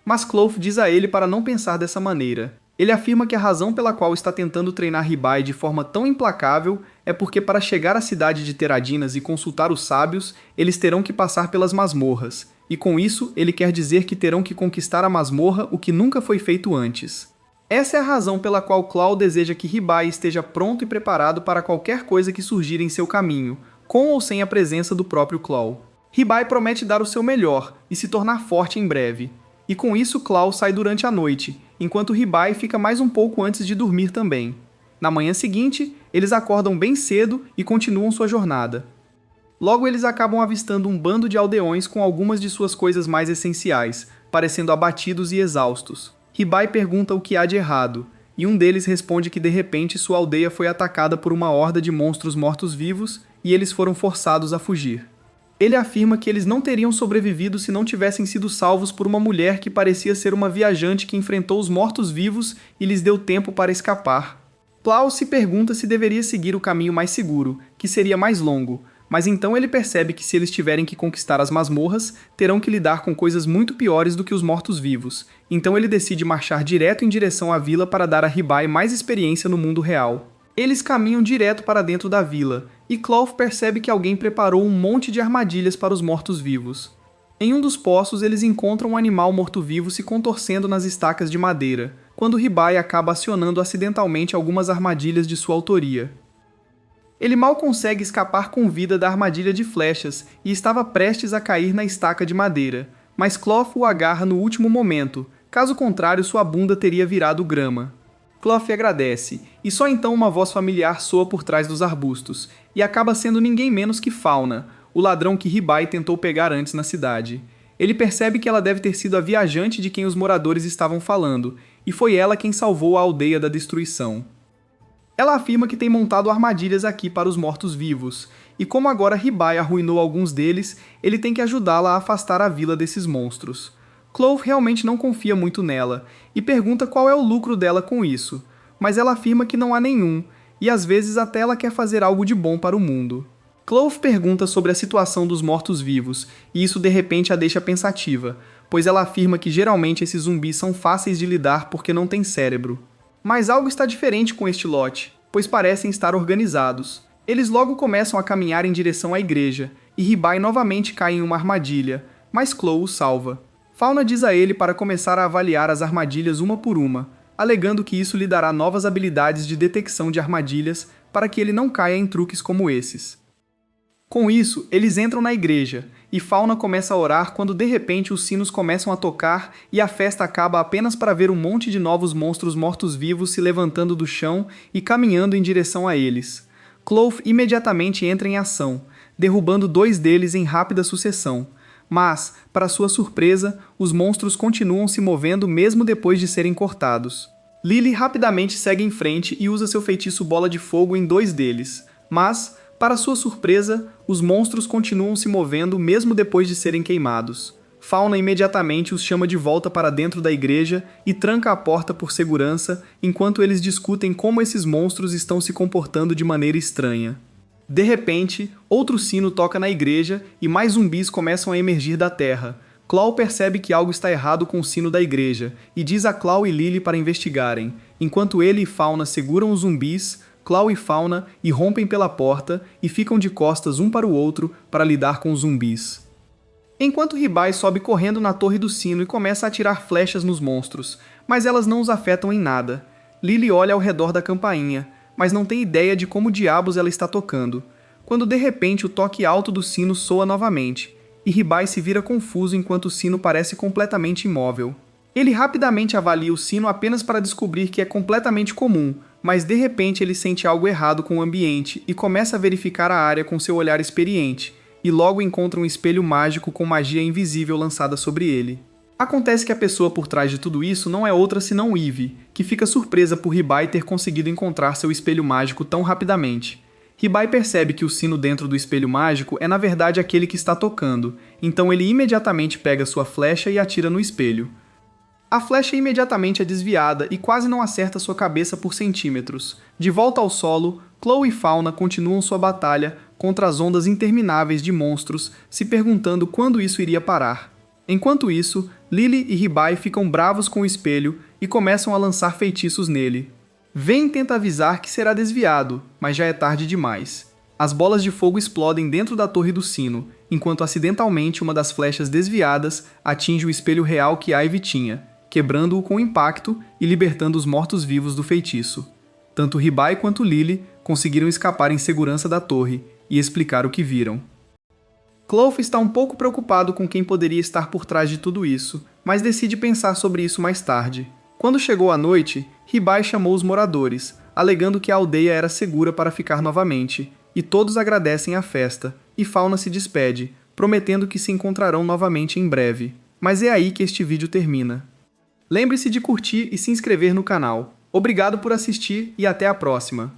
Mas Clove diz a ele para não pensar dessa maneira. Ele afirma que a razão pela qual está tentando treinar Ribai de forma tão implacável é porque para chegar à cidade de Teradinas e consultar os sábios, eles terão que passar pelas masmorras, e com isso ele quer dizer que terão que conquistar a masmorra, o que nunca foi feito antes. Essa é a razão pela qual Claw deseja que Ribai esteja pronto e preparado para qualquer coisa que surgir em seu caminho, com ou sem a presença do próprio Claw. Ribai promete dar o seu melhor e se tornar forte em breve. E com isso Claw sai durante a noite, enquanto Ribai fica mais um pouco antes de dormir também. Na manhã seguinte, eles acordam bem cedo e continuam sua jornada. Logo eles acabam avistando um bando de aldeões com algumas de suas coisas mais essenciais, parecendo abatidos e exaustos. Ribai pergunta o que há de errado, e um deles responde que de repente sua aldeia foi atacada por uma horda de monstros mortos-vivos e eles foram forçados a fugir. Ele afirma que eles não teriam sobrevivido se não tivessem sido salvos por uma mulher que parecia ser uma viajante que enfrentou os mortos-vivos e lhes deu tempo para escapar. Claw se pergunta se deveria seguir o caminho mais seguro, que seria mais longo, mas então ele percebe que se eles tiverem que conquistar as masmorras, terão que lidar com coisas muito piores do que os mortos-vivos, então ele decide marchar direto em direção à vila para dar a Ribai mais experiência no mundo real. Eles caminham direto para dentro da vila, e Clove percebe que alguém preparou um monte de armadilhas para os mortos-vivos. Em um dos poços, eles encontram um animal morto-vivo se contorcendo nas estacas de madeira, quando Ribai acaba acionando acidentalmente algumas armadilhas de sua autoria. Ele mal consegue escapar com vida da armadilha de flechas e estava prestes a cair na estaca de madeira, mas Clove o agarra no último momento, caso contrário sua bunda teria virado grama. Clove agradece, e só então uma voz familiar soa por trás dos arbustos, e acaba sendo ninguém menos que Fauna, o ladrão que Ribai tentou pegar antes na cidade. Ele percebe que ela deve ter sido a viajante de quem os moradores estavam falando, e foi ela quem salvou a aldeia da destruição. Ela afirma que tem montado armadilhas aqui para os mortos-vivos, e como agora Ribai arruinou alguns deles, ele tem que ajudá-la a afastar a vila desses monstros. Clove realmente não confia muito nela, e pergunta qual é o lucro dela com isso, mas ela afirma que não há nenhum, e às vezes até ela quer fazer algo de bom para o mundo. Clove pergunta sobre a situação dos mortos-vivos, e isso de repente a deixa pensativa, pois ela afirma que geralmente esses zumbis são fáceis de lidar porque não têm cérebro. Mas algo está diferente com este lote, pois parecem estar organizados. Eles logo começam a caminhar em direção à igreja, e Ribai novamente cai em uma armadilha, mas Clove o salva. Fauna diz a ele para começar a avaliar as armadilhas uma por uma, alegando que isso lhe dará novas habilidades de detecção de armadilhas para que ele não caia em truques como esses. Com isso, eles entram na igreja, e Fauna começa a orar quando de repente os sinos começam a tocar e a festa acaba apenas para ver um monte de novos monstros mortos-vivos se levantando do chão e caminhando em direção a eles. Clove imediatamente entra em ação, derrubando 2 deles em rápida sucessão. Mas, para sua surpresa, os monstros continuam se movendo mesmo depois de serem cortados. Lily rapidamente segue em frente e usa seu feitiço Bola de Fogo em 2 deles, mas, para sua surpresa, os monstros continuam se movendo mesmo depois de serem queimados. Fauna imediatamente os chama de volta para dentro da igreja e tranca a porta por segurança, enquanto eles discutem como esses monstros estão se comportando de maneira estranha. De repente, outro sino toca na igreja e mais zumbis começam a emergir da terra. Claw percebe que algo está errado com o sino da igreja e diz a Claw e Lily para investigarem. Enquanto ele e Fauna seguram os zumbis, Claw e Fauna irrompem pela porta e ficam de costas um para o outro para lidar com os zumbis. Enquanto Ribai sobe correndo na torre do sino e começa a atirar flechas nos monstros, mas elas não os afetam em nada. Lily olha ao redor da campainha, mas não tem ideia de como diabos ela está tocando, quando de repente o toque alto do sino soa novamente, e Ribai se vira confuso enquanto o sino parece completamente imóvel. Ele rapidamente avalia o sino apenas para descobrir que é completamente comum, mas de repente ele sente algo errado com o ambiente e começa a verificar a área com seu olhar experiente, e logo encontra um espelho mágico com magia invisível lançada sobre ele. Acontece que a pessoa por trás de tudo isso não é outra senão Eve, que fica surpresa por Ribai ter conseguido encontrar seu espelho mágico tão rapidamente. Ribai percebe que o sino dentro do espelho mágico é na verdade aquele que está tocando, então ele imediatamente pega sua flecha e atira no espelho. A flecha imediatamente é desviada e quase não acerta sua cabeça por centímetros. De volta ao solo, Chloe e Fauna continuam sua batalha contra as ondas intermináveis de monstros, se perguntando quando isso iria parar. Enquanto isso, Lily e Ribai ficam bravos com o espelho e começam a lançar feitiços nele. Vayne tenta avisar que será desviado, mas já é tarde demais. As bolas de fogo explodem dentro da torre do sino, enquanto acidentalmente uma das flechas desviadas atinge o espelho real que Ivy tinha, quebrando-o com impacto e libertando os mortos-vivos do feitiço. Tanto Ribai quanto Lily conseguiram escapar em segurança da torre e explicar o que viram. Clove está um pouco preocupado com quem poderia estar por trás de tudo isso, mas decide pensar sobre isso mais tarde. Quando chegou a noite, Ribai chamou os moradores, alegando que a aldeia era segura para ficar novamente, e todos agradecem a festa, e Fauna se despede, prometendo que se encontrarão novamente em breve. Mas é aí que este vídeo termina. Lembre-se de curtir e se inscrever no canal. Obrigado por assistir e até a próxima!